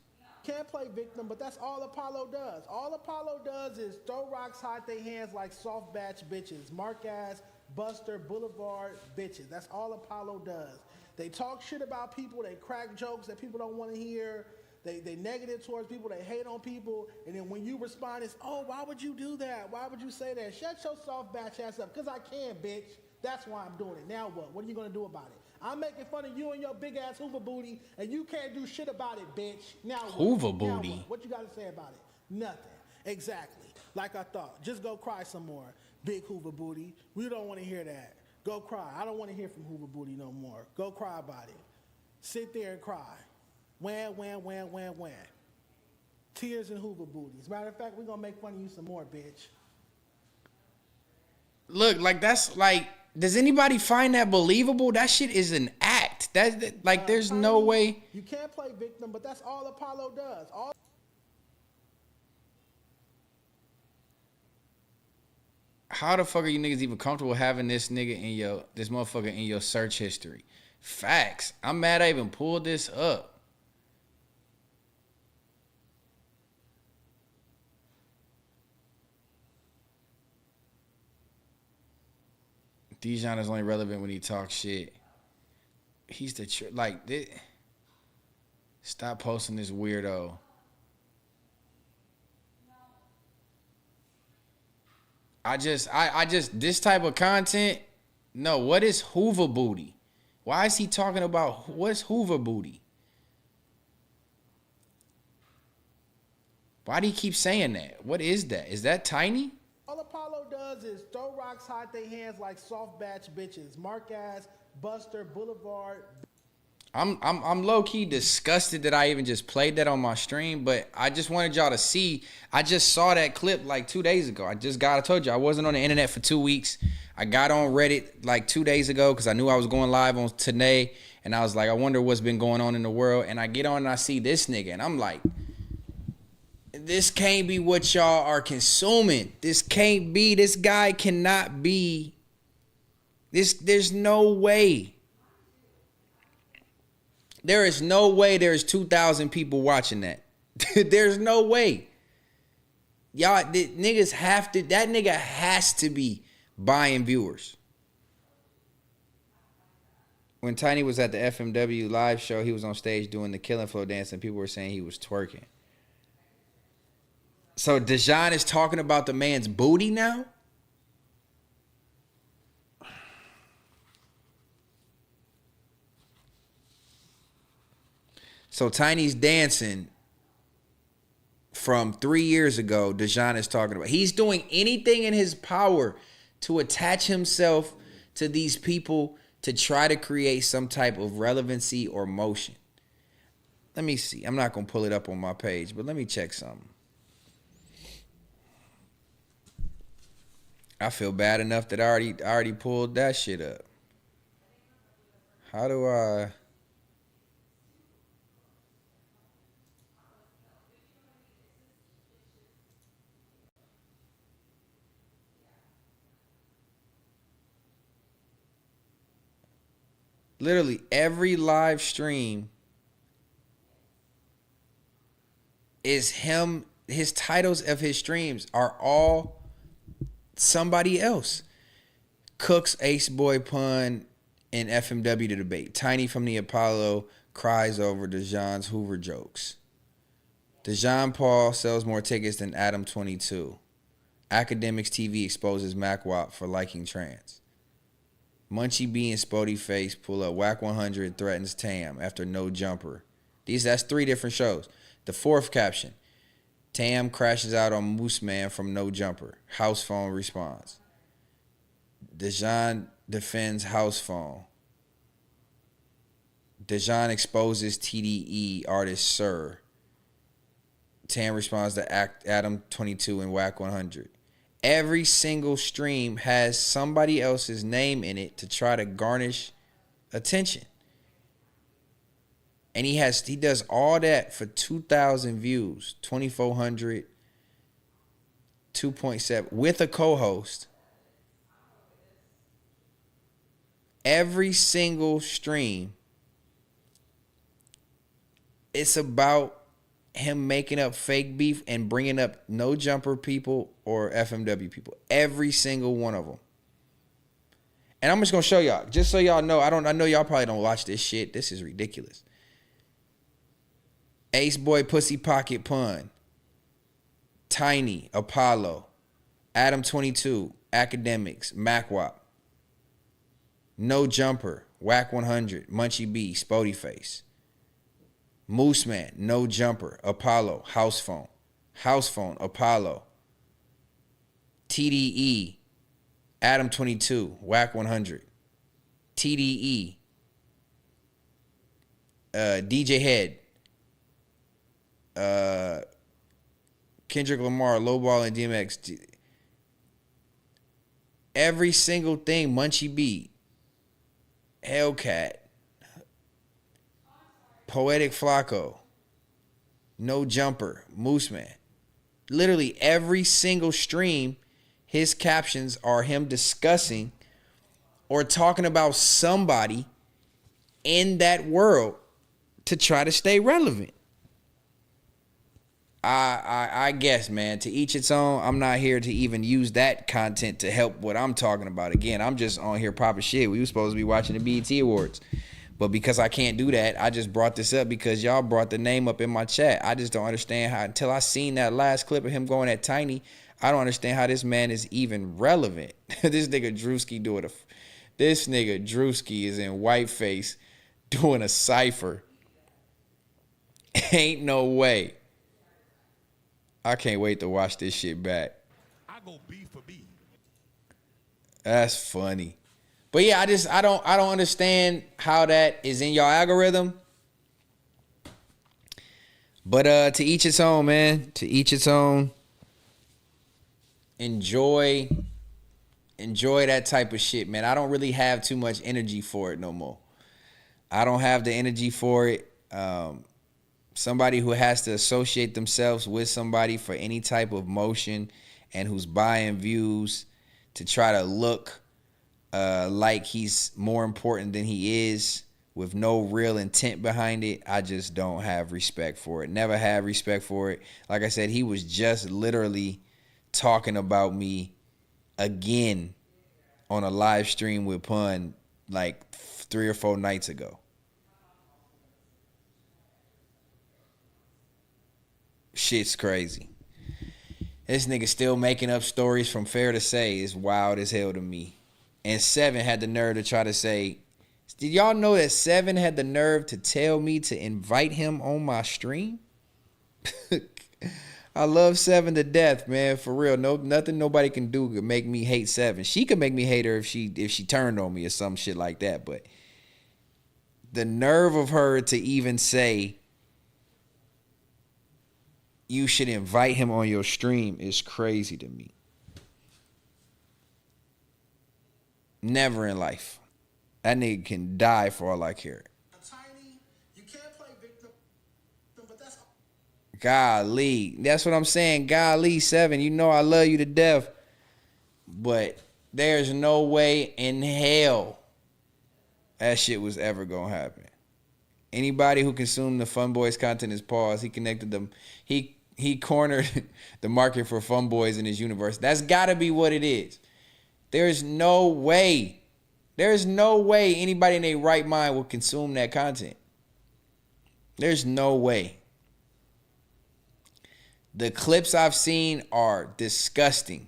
can't play victim, but that's all Apollo does. All Apollo does is throw rocks, hide their hands like soft batch bitches. Mark ass, Buster, Boulevard bitches. That's all Apollo does. They talk shit about people. They crack jokes that people don't want to hear. They negative towards people. They hate on people. And then when you respond, it's, oh, why would you do that? Why would you say that? Shut your soft batch ass up. Because I can, bitch. That's why I'm doing it. Now what? What are you going to do about it? I'm making fun of you and your big ass Hoover booty, and you can't do shit about it, bitch. Now what? Hoover Now booty? what you got to say about it? Nothing. Exactly. Like I thought. Just go cry some more, big Hoover booty. We don't want to hear that. Go cry. I don't want to hear from Hoover booty no more. Go cry about it. Sit there and cry. Wham, wham, wham, wham, wham. Tears and Hoover booties. Matter of fact, we're going to make fun of you some more, bitch. Look, like, that's like, does anybody find that believable? That shit is an act. fact. Like, there's no Tiny, way. You can't play victim, but that's all Apollo does. How the fuck are you niggas even comfortable having this motherfucker in your search history? Facts. I'm mad I even pulled this up. Dijon is only relevant when he talks shit. He's the stop posting this weirdo. I just this type of content. No, what is Hoover booty? Why is he talking about what's Hoover booty? Why do he keep saying that? What is that? Is that Tiny? All Apollo does is throw rocks, hide their hands like soft batch bitches. Mark ass, Buster, Boulevard. I'm low key disgusted that I even just played that on my stream, but I just wanted y'all to see. I just saw that clip like 2 days ago. I told you I wasn't on the internet for 2 weeks. I got on Reddit like 2 days ago because I knew I was going live on today, and I was like, I wonder what's been going on in the world. And I get on and I see this nigga, and I'm like, this can't be what y'all are consuming. This can't be. This guy cannot be. There's no way. There is no way there's 2,000 people watching that. There's no way. Y'all, niggas have to, that nigga has to be buying viewers. When Tiny was at the FMW live show, he was on stage doing the Killing Flow dance and people were saying he was twerking. So Dijon is talking about the man's booty now? So Tiny's dancing from 3 years ago, Dijon is talking about. He's doing anything in his power to attach himself to these people to try to create some type of relevancy or motion. Let me see. I'm not going to pull it up on my page, but let me check something. I feel bad enough that I already pulled that shit up. How do I... Literally every live stream is him. His titles of his streams are all somebody else. Cook's Ace Boy Pun and FMW to debate. Tiny from the Apollo cries over Dijon's Hoover jokes. Dijon Paul sells more tickets than Pt.2. Academics TV exposes MacWop for liking trans. Munchie B and Spody Face pull up. Whack 100 threatens Tam after no jumper. That's 3 different shows. The 4th caption. Tam crashes out on Moose Man from no jumper. House phone responds. Dijon defends house phone. Dijon exposes TDE artist Sir. Tam responds to Pt.2 and Whack 100. Every single stream has somebody else's name in it to try to garnish attention. And he does all that for 2,000 views, 2,400, 2.7 with a co-host. Every single stream, it's about him making up fake beef and bringing up no jumper people or FMW people. Every single one of them. And I'm just going to show y'all. Just so y'all know, I know y'all probably don't watch this shit. This is ridiculous. Ace Boy Pussy Pocket Pun. Tiny, Apollo. Pt.2, Academics, MacWop. No Jumper, Whack 100, Munchie B, Spody Face. Moose Man, No Jumper, Apollo, House Phone. House Phone, Apollo. TDE, Pt.2, Whack 100. TDE, DJ Head. Kendrick Lamar, Lowball and DMX. Every single thing, Munchie B, Hellcat, Poetic Flacco, No Jumper, Moose Man. Literally every single stream, his captions are him discussing or talking about somebody in that world to try to stay relevant. I guess, man, to each its own. I'm not here to even use that content to help what I'm talking about. Again, I'm just on here popping shit. We were supposed to be watching the BET Awards. But because I can't do that, I just brought this up because y'all brought the name up in my chat. I just don't understand how, until I seen that last clip of him going at Tiny, I don't understand how this man is even relevant. This nigga Drewski is in whiteface doing a cipher. Ain't no way. I can't wait to watch this shit back. I go B for B. That's funny. But yeah, I don't understand how that is in y'all algorithm. But to each its own, man. To each its own. Enjoy that type of shit, man. I don't really have too much energy for it no more. I don't have the energy for it. Somebody who has to associate themselves with somebody for any type of motion and who's buying views to try to look like he's more important than he is with no real intent behind it, I just don't have respect for it. Never had respect for it. Like I said, he was just literally talking about me again on a live stream with Pun like 3 or 4 nights ago. Shit's crazy. This nigga still making up stories from Fair to Say is wild as hell to me. And Seven had the nerve to try to say, did y'all know that Seven had the nerve to tell me to invite him on my stream? I love Seven to death, man. For real. Nothing nobody can do to make me hate Seven. She could make me hate her if she turned on me or some shit like that. But the nerve of her to even say you should invite him on your stream is crazy to me. Never in life. That nigga can die for all I care. Tiny, you can't play victim, but that's Golly. That's what I'm saying. Golly, Seven. You know I love you to death. But there's no way in hell that shit was ever gonna happen. Anybody who consumed the Fun Boys content is paused. He connected them. He cornered the market for Fun Boys in his universe. That's gotta be what it is. There's no way anybody in their right mind will consume that content. There's no way. The clips I've seen are disgusting.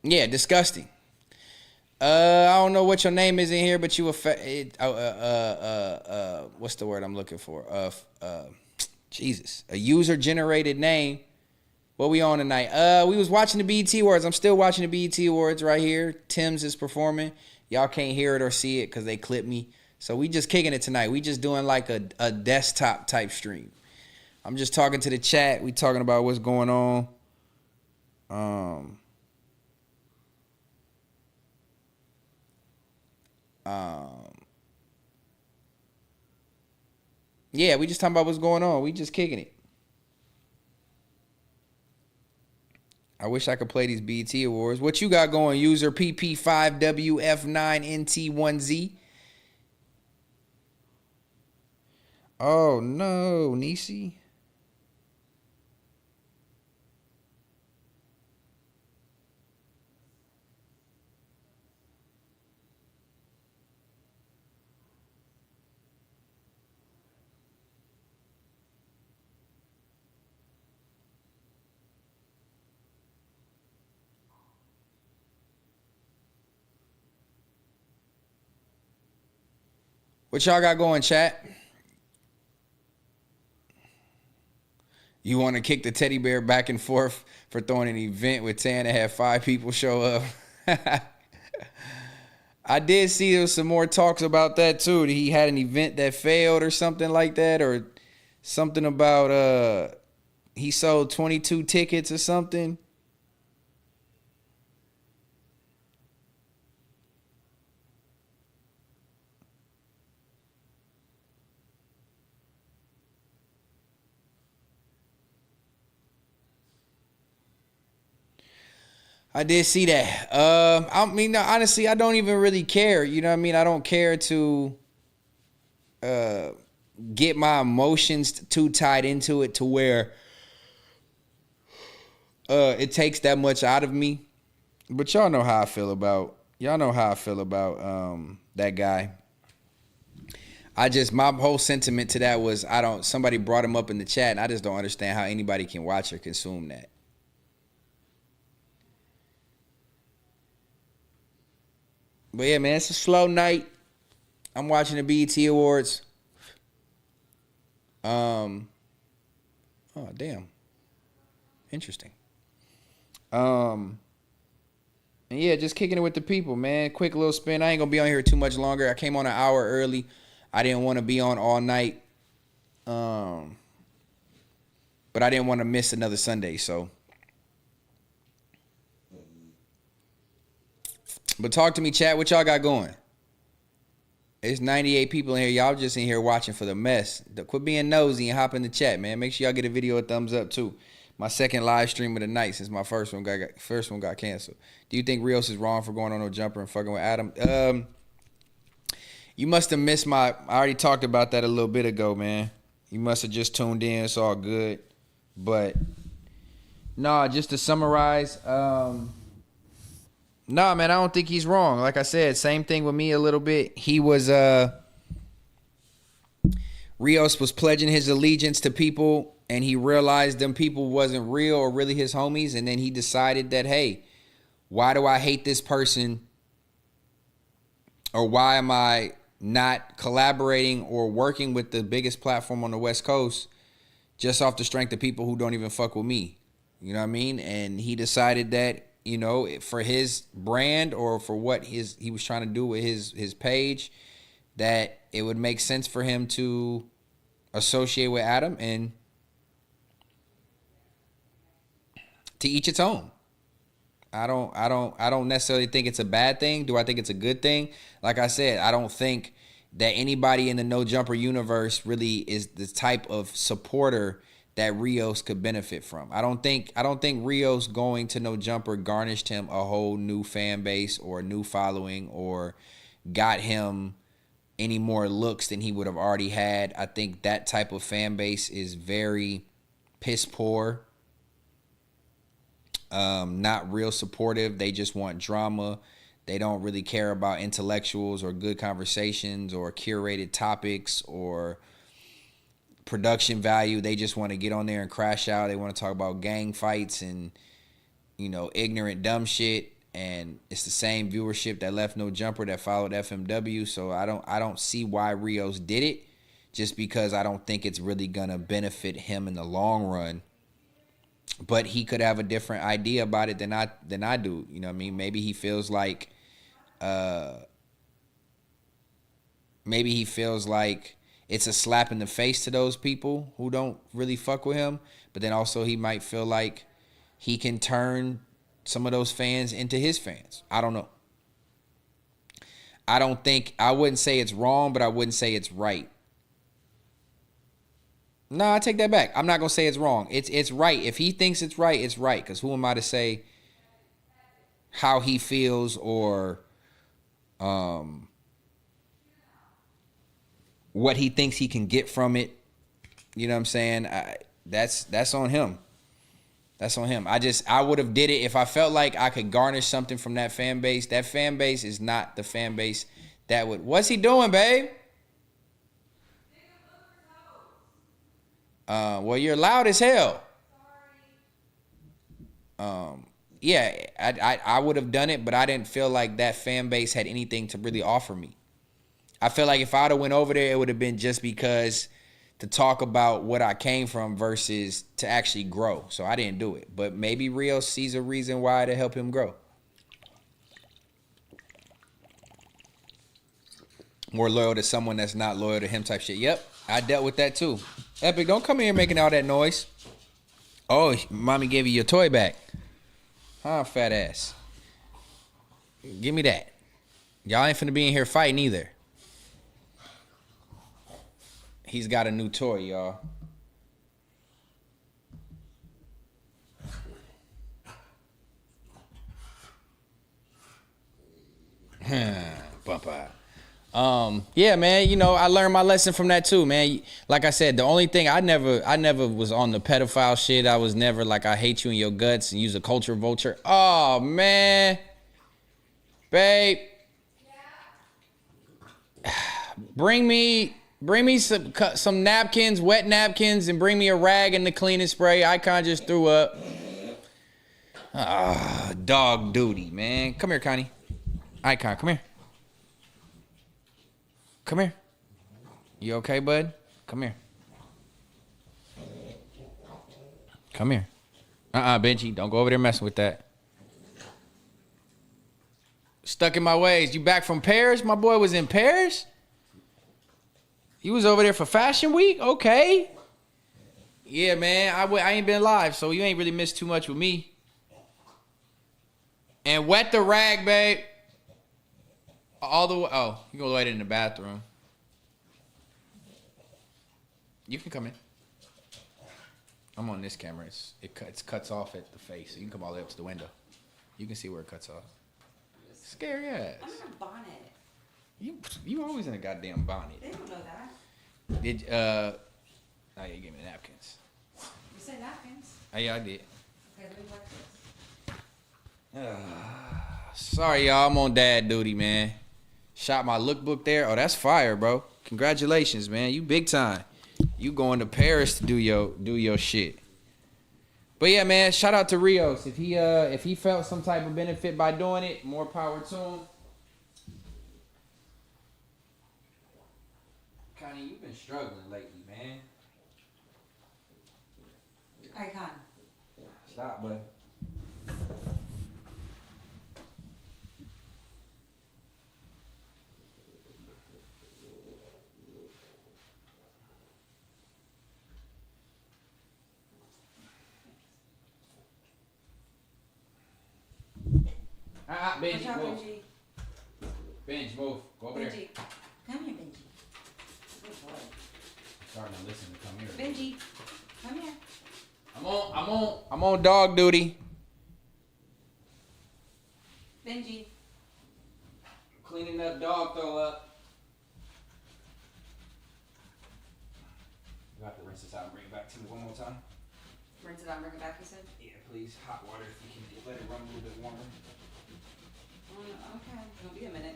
Yeah, disgusting. I don't know what your name is in here, but you what's the word I'm looking for? Jesus, a user generated name. What we on tonight? We was watching the BET Awards. I'm still watching the BET Awards right here. Tim's is performing. Y'all can't hear it or see it because they clipped me. So we just kicking it tonight. We just doing like a desktop type stream. I'm just talking to the chat. We talking about what's going on. Yeah, we just talking about what's going on. We just kicking it. I wish I could play these BET Awards. What you got going, user PP5WF9NT1Z? Oh, no, Nisi. What y'all got going, chat? You want to kick the teddy bear back and forth for throwing an event with 10 and have 5 people show up? I did see there was some more talks about that too. He had an event that failed or something like that, or something about he sold 22 tickets or something. I did see that. I mean, honestly, I don't even really care. You know what I mean? I don't care to get my emotions too tied into it to where it takes that much out of me. But y'all know how I feel about that guy. My whole sentiment to that was somebody brought him up in the chat, and I just don't understand how anybody can watch or consume that. But yeah, man, it's a slow night. I'm watching the BET Awards. Oh, damn. Interesting. And yeah, just kicking it with the people, man. Quick little spin. I ain't gonna be on here too much longer. I came on an hour early. I didn't want to be on all night. But I didn't want to miss another Sunday, so. But talk to me, chat. What y'all got going? It's 98 people in here. Y'all just in here watching for the mess. Quit being nosy and hop in the chat, man. Make sure y'all get a video a thumbs up, too. My second live stream of the night since my first one got canceled. Do you think Rios is wrong for going on no jumper and fucking with Adam? You must have missed I already talked about that a little bit ago, man. You must have just tuned in. It's all good. But, nah, just to summarize, nah, man, I don't think he's wrong. Like I said, same thing with me a little bit. He was, Rios was pledging his allegiance to people, and he realized them people wasn't real or really his homies, and then he decided that, hey, why do I hate this person? Or why am I not collaborating or working with the biggest platform on the West Coast just off the strength of people who don't even fuck with me? You know what I mean? And he decided that, you know, for his brand or for what he was trying to do with his page, that it would make sense for him to associate with Adam, and to each its own. I don't necessarily think it's a bad thing. Do I think it's a good thing? Like I said, I don't think that anybody in the No Jumper universe really is the type of supporter that Rios could benefit from. I don't think Rios going to No Jumper garnished him a whole new fan base or a new following or got him any more looks than he would have already had. I think that type of fan base is very piss poor. Not real supportive. They just want drama. They don't really care about intellectuals or good conversations or curated topics or production value. They just want to get on there and crash out. They want to talk about gang fights and, you know, ignorant dumb shit. And it's the same viewership that left No Jumper that followed FMW. So I don't see why Rios did it, just because I don't think it's really gonna benefit him in the long run. But he could have a different idea about it than I do. You know what I mean? Maybe he feels like it's a slap in the face to those people who don't really fuck with him. But then also he might feel like he can turn some of those fans into his fans. I don't know. I wouldn't say it's wrong, but I wouldn't say it's right. No, I take that back. I'm not going to say it's wrong. It's right. If he thinks it's right, it's right. Because who am I to say how he feels or what he thinks he can get from it? You know what I'm saying? That's on him. That's on him. I would have did it if I felt like I could garnish something from that fan base. That fan base is not the fan base that would... What's he doing, babe? Well, you're loud as hell. Yeah, I would have done it, but I didn't feel like that fan base had anything to really offer me. I feel like if I'd have went over there, it would have been just because to talk about what I came from versus to actually grow. So I didn't do it. But maybe Rio sees a reason why to help him grow. More loyal to someone that's not loyal to him type shit. Yep, I dealt with that too. Epic, don't come here making all that noise. Oh, mommy gave you your toy back. Huh, fat ass. Give me that. Y'all ain't finna be in here fighting either. He's got a new toy, y'all. Bump out. Yeah, man, you know, I learned my lesson from that too, man. Like I said, the only thing I never was on the pedophile shit. I was never like, I hate you in your guts and use a culture vulture. Oh, man. Babe. Bring me some napkins, wet napkins, and bring me a rag and the cleaning spray. Icon just threw up. Dog duty, man. Come here, Connie. Icon, come here. Come here. You okay, bud? Come here. Come here. Benji, don't go over there messing with that. Stuck in my ways. You back from Paris? My boy was in Paris? You was over there for Fashion Week? Okay. Yeah, man. I ain't been live, so you ain't really missed too much with me. And wet the rag, babe. All the way. Oh, you gonna wait in the bathroom. You can come in. I'm on this camera. It cuts off at the face. So you can come all the way up to the window. You can see where it cuts off. Scary ass. I'm in a bonnet. You always in a goddamn bonnet. They don't know that. Oh yeah, you gave me the napkins. You said napkins. Oh yeah, I did. Okay, let me wipe this. Sorry, y'all. I'm on dad duty, man. Shot my lookbook there. Oh, that's fire, bro. Congratulations, man. You big time. You going to Paris to do your shit. But yeah, man. Shout out to Rios. If he felt some type of benefit by doing it, more power to him. Connie, you've been struggling lately, man. Icon. Stop, bud. Benji, Watch out, move. Benji. Benji, move. Go over there. Benji. Come here, Benji. Good boy. Starting to listen to come here. Benji, come here. I'm on dog duty. Benji. Cleaning up dog throw up. You have to rinse this out and bring it back to me one more time. Rinse it out and bring it back, you said? Yeah, please. Hot water if you can let it run a little bit warmer. Okay, it'll be a minute.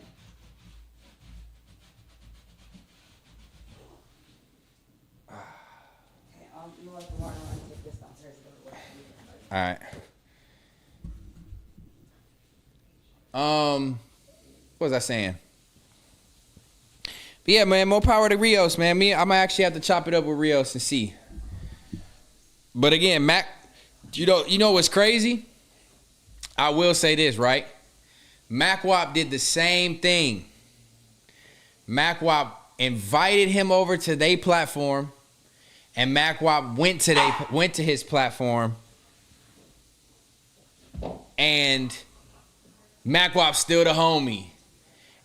Okay, I'll let the water run and take this downstairs. All right. What was I saying? But yeah, man, more power to Rios, man. I'm gonna actually have to chop it up with Rios and see. But again, Mac, you know what's crazy? I will say this, right? MacWop did the same thing. MacWop invited him over to their platform, and MacWop went to his platform, and MacWop still the homie.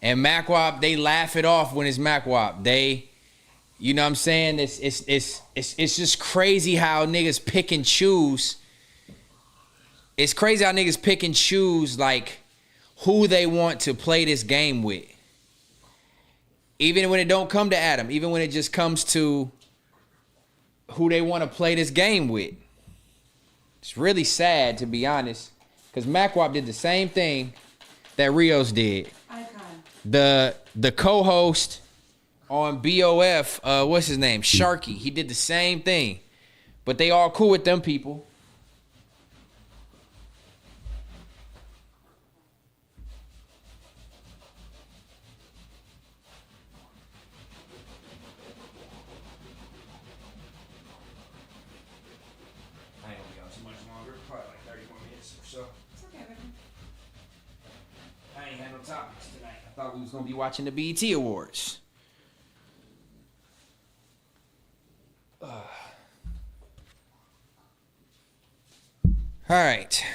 And MacWop, they laugh it off when it's MacWop. They, you know what I'm saying? It's just crazy how niggas pick and choose. It's crazy how niggas pick and choose like who they want to play this game with. Even when it don't come to Adam, even when it just comes to who they want to play this game with. It's really sad, to be honest, because MacWop did the same thing that Rios did. Icon. The co-host on BOF, what's his name? Sharky. He did the same thing. But they all cool with them people. we was gonna be watching the BET Awards. All right.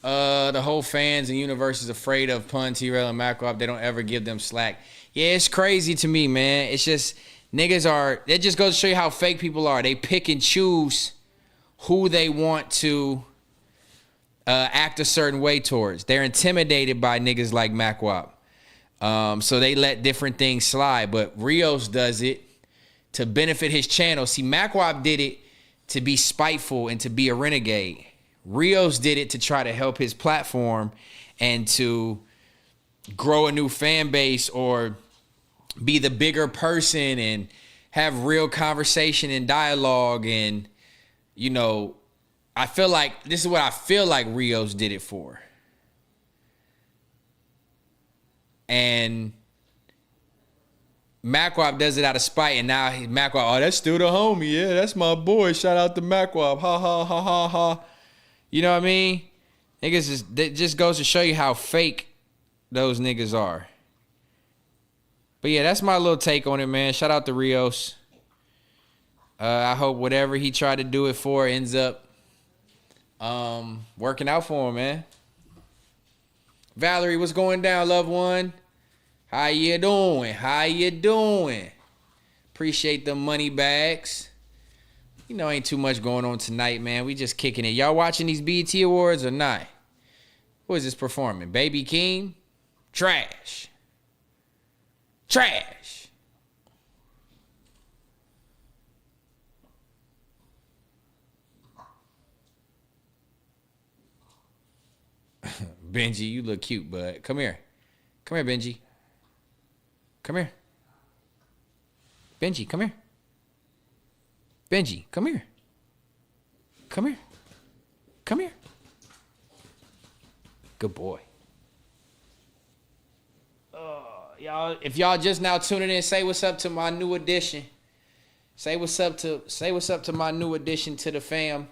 The whole fans and universe is afraid of Pun, T-Rail, and Macrop. They don't ever give them slack. Yeah, it's crazy to me, man. It's just niggas are. It just goes to show you how fake people are. They pick and choose who they want to act a certain way towards. They're intimidated by niggas like Macwop. So they let different things slide. But Rios does it to benefit his channel. See, Macwop did it to be spiteful and to be a renegade. Rios did it to try to help his platform and to grow a new fan base or be the bigger person and have real conversation and dialogue. And, you know, I feel like this is what I feel like Rios did it for. And Macwop does it out of spite, and now Macwop, oh, that's still the homie. Yeah, that's my boy. Shout out to Macwop. Ha, ha, ha, ha, ha. You know what I mean? Niggas it just goes to show you how fake those niggas are. But yeah, that's my little take on it, man. Shout out to Rios. I hope whatever he tried to do it for ends up working out for him, man. Valerie, what's going down, loved one? How you doing? How you doing? Appreciate the money bags. You know, ain't too much going on tonight, man. We just kicking it. Y'all watching these BET Awards or not? Who is this performing? Baby Keem? Trash. Trash. Benji, you look cute, bud. Come here. Come here, Benji. Come here. Benji, come here. Benji, come here. Come here. Come here. Good boy. Y'all, if y'all just now tuning in, say what's up to my new addition. Say what's up to my new addition to the fam.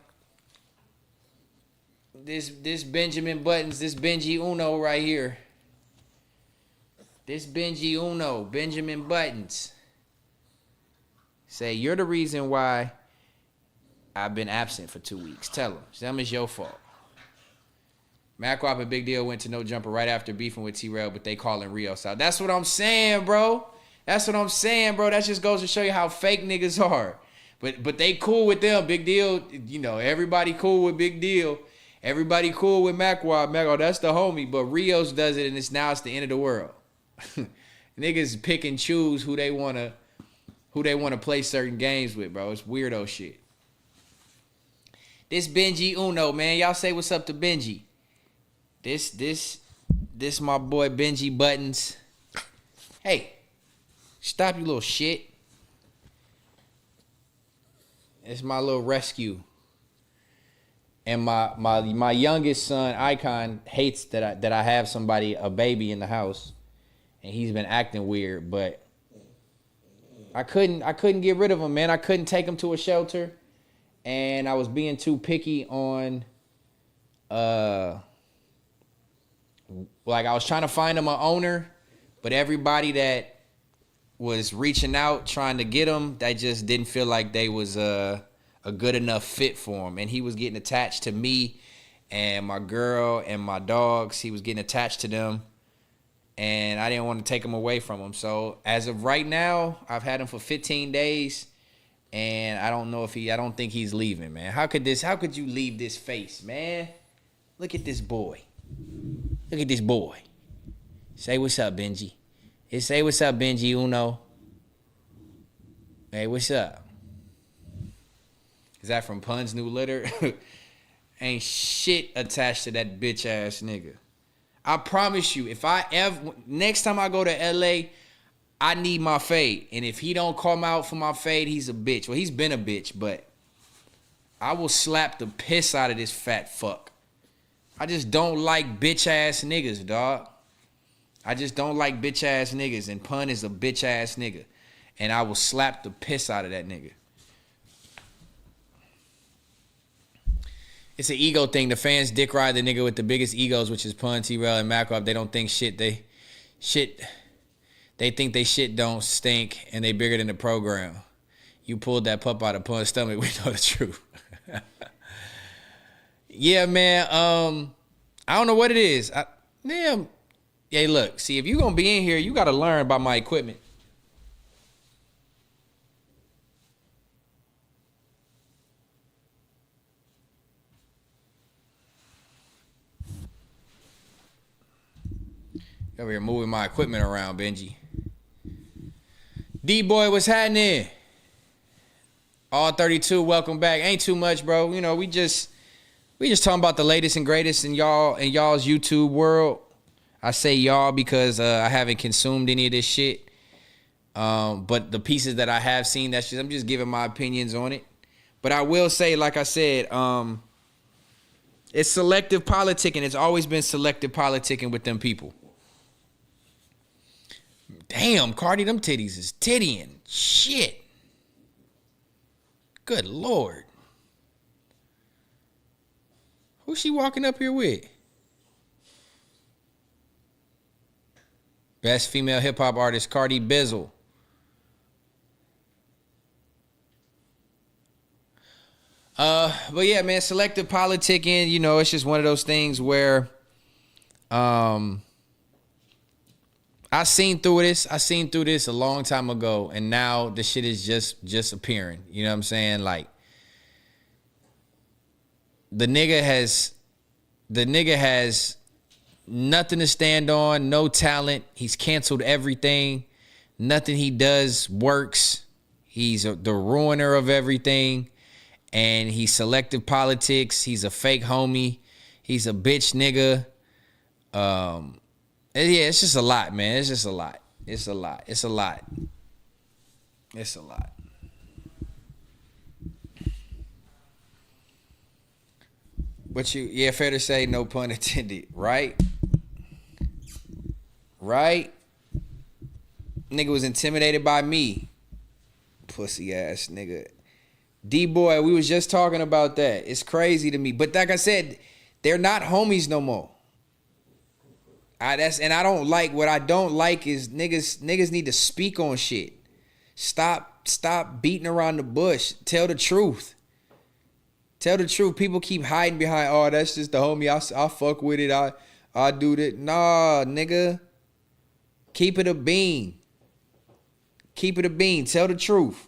This Benjamin Buttons, this Benji Uno right here. This Benji Uno, Benjamin Buttons. Say, you're the reason why I've been absent for 2 weeks. Tell him it's your fault. Macrop and Big Deal went to No Jumper right after beefing with T-Rail, but they calling Rios out. That's what I'm saying, bro. That's what I'm saying, bro. That just goes to show you how fake niggas are. But they cool with them. Big Deal, you know, everybody cool with Big Deal. Everybody cool with Macrop. Macrop, that's the homie. But Rios does it, and it's the end of the world. Niggas pick and choose who they wanna play certain games with, bro. It's weirdo shit. This Benji Uno, man. Y'all say what's up to Benji. This my boy Benji Buttons. Hey, stop, you little shit. It's my little rescue. And my youngest son, Icon, hates that I have a baby in the house. And he's been acting weird, but I couldn't get rid of him, man. I couldn't take him to a shelter. And I was being too picky on like I was trying to find him an owner, but everybody that was reaching out trying to get him, they just didn't feel like they was a good enough fit for him. And he was getting attached to me and my girl and my dogs. He was getting attached to them. And I didn't want to take him away from him. So as of right now, I've had him for 15 days. And I don't think he's leaving, man. How could you leave this face, man? Look at this boy. Look at this boy. Say what's up, Benji. Say what's up, Benji Uno. Hey, what's up? Is that from Pun's new litter? Ain't shit attached to that bitch ass nigga. I promise you, next time I go to LA, I need my fade. And if he don't call me out for my fade, he's a bitch. Well, he's been a bitch, but I will slap the piss out of this fat fuck. I just don't like bitch ass niggas, dog. I just don't like bitch ass niggas. And Pun is a bitch ass nigga. And I will slap the piss out of that nigga. It's an ego thing. The fans dick ride the nigga with the biggest egos, which is Pun, T-Rail, and Macroft. They don't think shit. They think they shit don't stink, and they bigger than the program. You pulled that pup out of Pun's stomach. We know the truth. Yeah, man. I don't know what it is. Damn. Hey, look. See, if you gonna be in here, you gotta learn about my equipment. Over here moving my equipment around, Benji. D-Boy, what's happening? All 32, welcome back. Ain't too much, bro. You know, we just talking about the latest and greatest in y'all's YouTube world. I say y'all because I haven't consumed any of this shit. But the pieces that I have seen, I'm just giving my opinions on it. But I will say, like I said, it's selective politicking. It's always been selective politicking with them people. Damn, Cardi, them titties is tittying. Shit. Good Lord. Who's she walking up here with? Best female hip-hop artist, Cardi Bizzle. But yeah, man, selective politicking, you know, it's just one of those things where I seen through this a long time ago, and now the shit is just appearing. You know what I'm saying? Like, the nigga has nothing to stand on, no talent. He's canceled everything. Nothing he does works. He's the ruiner of everything, and he's selective politics. He's a fake homie. He's a bitch nigga. Yeah, it's just a lot, man. It's just a lot. It's a lot. It's a lot. It's a lot. But yeah, fair to say, no pun intended, right? Right? Nigga was intimidated by me. Pussy ass nigga. D-Boy, we was just talking about that. It's crazy to me. But like I said, they're not homies no more. And I don't like, what I don't like is niggas need to speak on shit. Stop beating around the bush. Tell the truth. Tell the truth. People keep hiding behind, oh, that's just the homie. I fuck with it. I do that. Nah, nigga. Keep it a bean. Keep it a bean. Tell the truth.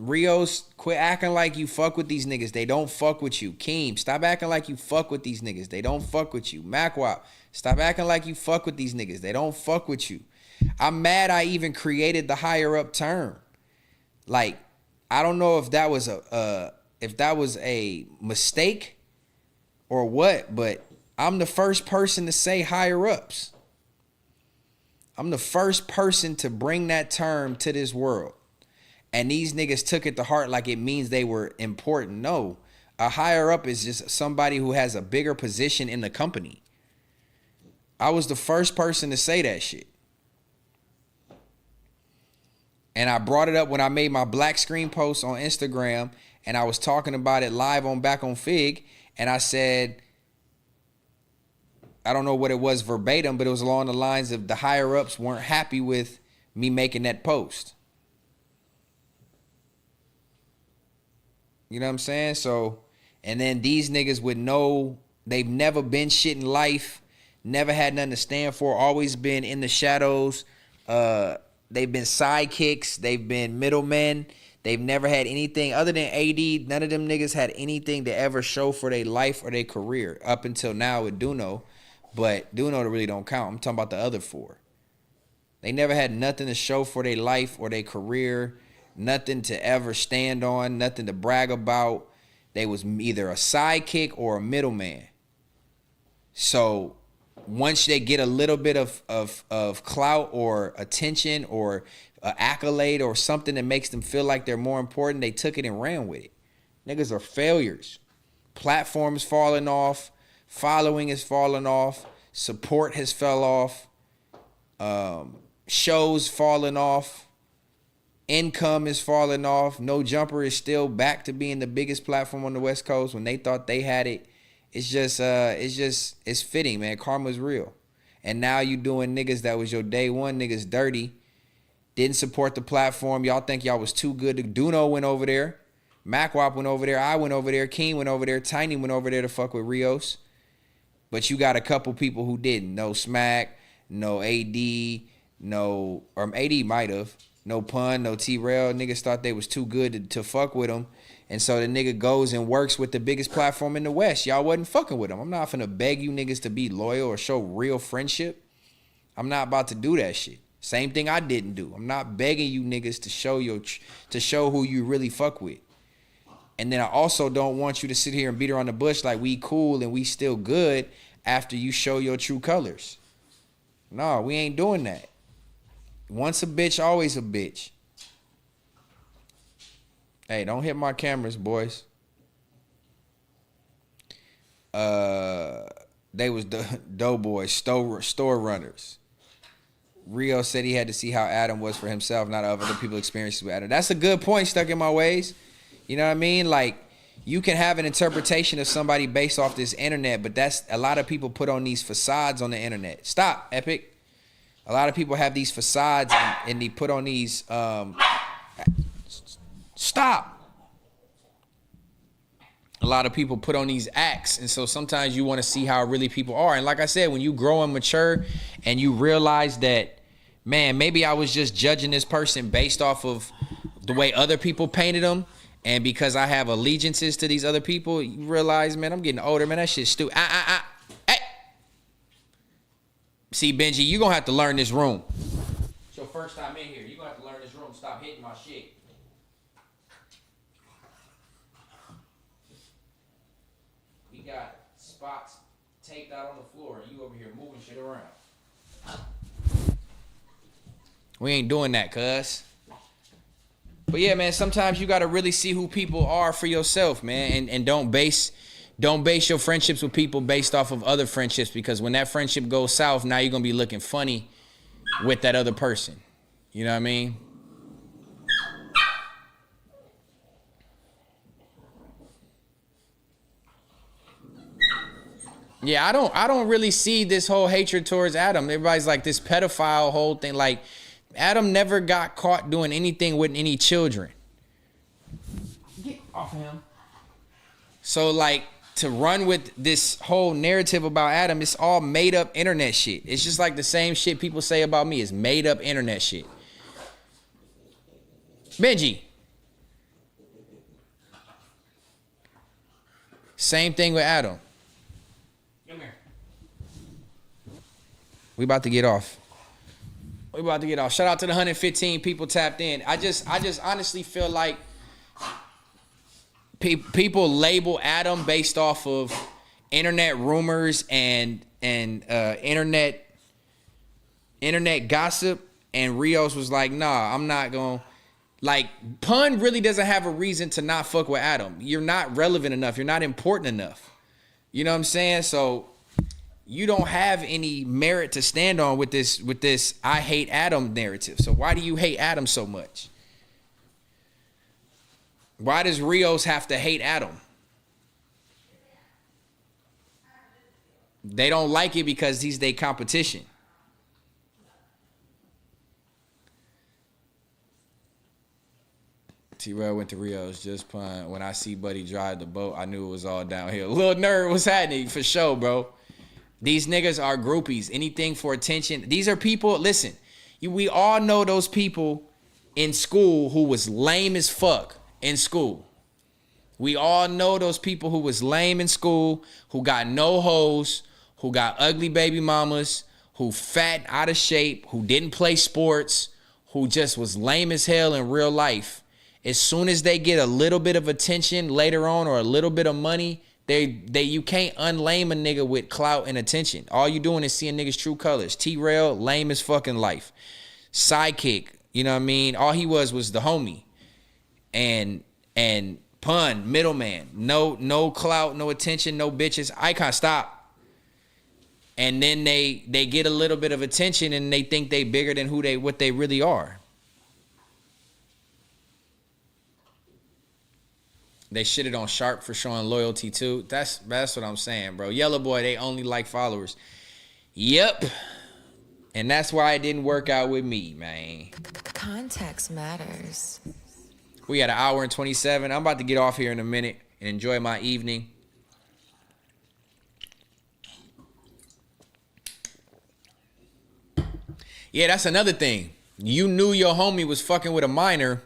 Rios, quit acting like you fuck with these niggas. They don't fuck with you. Keem, stop acting like you fuck with these niggas. They don't fuck with you. Macwop, stop acting like you fuck with these niggas. They don't fuck with you. I'm mad I even created the higher up term. Like, I don't know if that was a mistake or what, but I'm the first person to say higher ups. I'm the first person to bring that term to this world. And these niggas took it to heart like it means they were important. No, a higher up is just somebody who has a bigger position in the company. I was the first person to say that shit. And I brought it up when I made my black screen post on Instagram, and I was talking about it live back on Fig, and I said, I don't know what it was verbatim, but it was along the lines of the higher ups weren't happy with me making that post. You know what I'm saying? So, and then these niggas would know they've never been shit in life, never had nothing to stand for, always been in the shadows. They've been sidekicks, they've been middlemen. They've never had anything other than AD. None of them niggas had anything to ever show for their life or their career up until now with Duno. But Duno really don't count. I'm talking about the other four. They never had nothing to show for their life or their career. Nothing to ever stand on, nothing to brag about. They was either a sidekick or a middleman. So once they get a little bit of clout or attention or accolade or something that makes them feel like they're more important, they took it and ran with it. Niggas are failures. Platforms falling off. Following is falling off. Support has fell off. Shows falling off. Income is falling off. No Jumper is still back to being the biggest platform on the West Coast when they thought they had it. It's it's fitting, man. Karma's real. And now you doing niggas that was your day one niggas dirty. Didn't support the platform. Y'all think y'all was too good. Duno went over there. MacWop went over there. I went over there. King went over there. Tiny went over there to fuck with Rios. But you got a couple people who didn't. No Smack, no AD, no, or AD might have. No Pun, no T-Rail. Niggas thought they was too good to fuck with him. And so the nigga goes and works with the biggest platform in the West. Y'all wasn't fucking with him. I'm not finna beg you niggas to be loyal or show real friendship. I'm not about to do that shit. Same thing I didn't do. I'm not begging you niggas to show who you really fuck with. And then I also don't want you to sit here and beat around the bush like we cool and we still good after you show your true colors. No, we ain't doing that. Once a bitch, always a bitch. Hey, don't hit my cameras, boys. They was the doughboys, store runners. Rio said he had to see how Adam was for himself, not of other people's experiences with Adam. That's a good point, stuck in my ways. You know what I mean? Like, you can have an interpretation of somebody based off this internet, but that's a lot of people put on these facades on the internet. Stop, Epic. A lot of people have these facades and they put on these stop. A lot of people put on these acts, and so sometimes you want to see how really people are. And like I said, when you grow and mature and you realize that, man, maybe I was just judging this person based off of the way other people painted them, and because I have allegiances to these other people, you realize, man, I'm getting older, man, that shit's stupid. Hey. See, Benji, you're going to have to learn this room. It's your first time in here. You're going to have to learn this room. Stop hitting my shit. We got spots taped out on the floor, and you over here moving shit around. We ain't doing that, cuz. But yeah, man, sometimes you got to really see who people are for yourself, man, and don't base your friendships with people based off of other friendships, because when that friendship goes south, now you're going to be looking funny with that other person. You know what I mean? Yeah, I don't really see this whole hatred towards Adam. Everybody's like this pedophile whole thing. Like, Adam never got caught doing anything with any children. Get off of him. So, like, to run with this whole narrative about Adam, it's all made up internet shit. It's just like the same shit people say about me. It's made up internet shit. Benji. Same thing with Adam. Come here. We about to get off. Shout out to the 115 people tapped in. I just honestly feel like people label Adam based off of internet rumors and internet gossip, and Rios was like, nah, I'm not gonna. Like, Pun really doesn't have a reason to not fuck with Adam. You're not relevant enough. You're not important enough. You know what I'm saying? So you don't have any merit to stand on with this I hate Adam narrative. So why do you hate Adam so much? Why does Rios have to hate Adam? They don't like it because he's their competition. T-Rail went to Rios, just Pun. When I see Buddy drive the boat, I knew it was all downhill. Little nerd, what's happening? For sure, bro. These niggas are groupies. Anything for attention. These are people, listen, we all know those people in school who was lame as fuck in school. We all know those people who was lame in school, who got no hoes, who got ugly baby mamas, who fat, out of shape, who didn't play sports, who just was lame as hell in real life. As soon as they get a little bit of attention later on or a little bit of money, you can't unlame a nigga with clout and attention. All you doing is seeing niggas' true colors. T-Rail, lame as fucking life. Sidekick, you know what I mean? All he was the homie. And Pun, middleman. No clout, no attention, no bitches. Icon, stop. And then they get a little bit of attention and they think they bigger than what they really are. They shitted on Sharp for showing loyalty too. That's what I'm saying, bro. Yellow Boy, they only like followers. Yep. And that's why it didn't work out with me, man. Context matters. We got 1 hour and 27. I'm about to get off here in a minute and enjoy my evening. Yeah, that's another thing. You knew your homie was fucking with a minor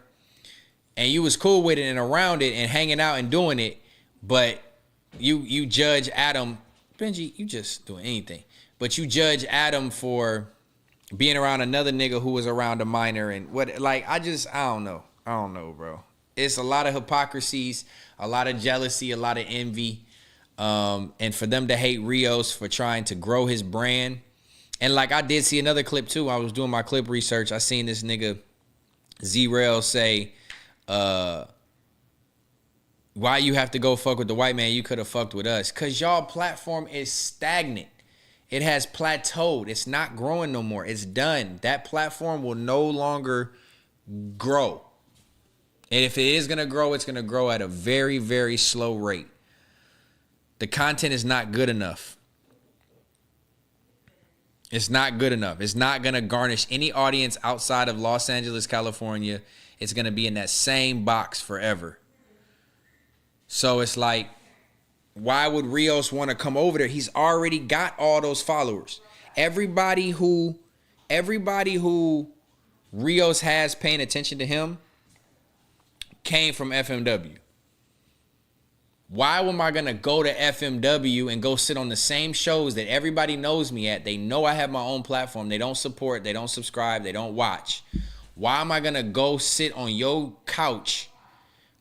and you was cool with it and around it and hanging out and doing it, but you judge Adam. Benji, you just doing anything. But you judge Adam for being around another nigga who was around a minor and what, like, I don't know. I don't know, bro. It's a lot of hypocrisies, a lot of jealousy, a lot of envy. And for them to hate Rios for trying to grow his brand. And like I did see another clip too. I was doing my clip research. I seen this nigga Z-Rail say, why you have to go fuck with the white man? You could have fucked with us. Cause y'all platform is stagnant. It has plateaued. It's not growing no more. It's done. That platform will no longer grow. And if it is going to grow, it's going to grow at a very, very slow rate. The content is not good enough. It's not good enough. It's not going to garnish any audience outside of Los Angeles, California. It's going to be in that same box forever. So it's like, why would Rios want to come over there? He's already got all those followers. Everybody who Rios has paying attention to him came from FMW. Why am I going to go to FMW and go sit on the same shows that everybody knows me at? They know I have my own platform. They don't support. They don't subscribe. They don't watch. Why am I going to go sit on your couch?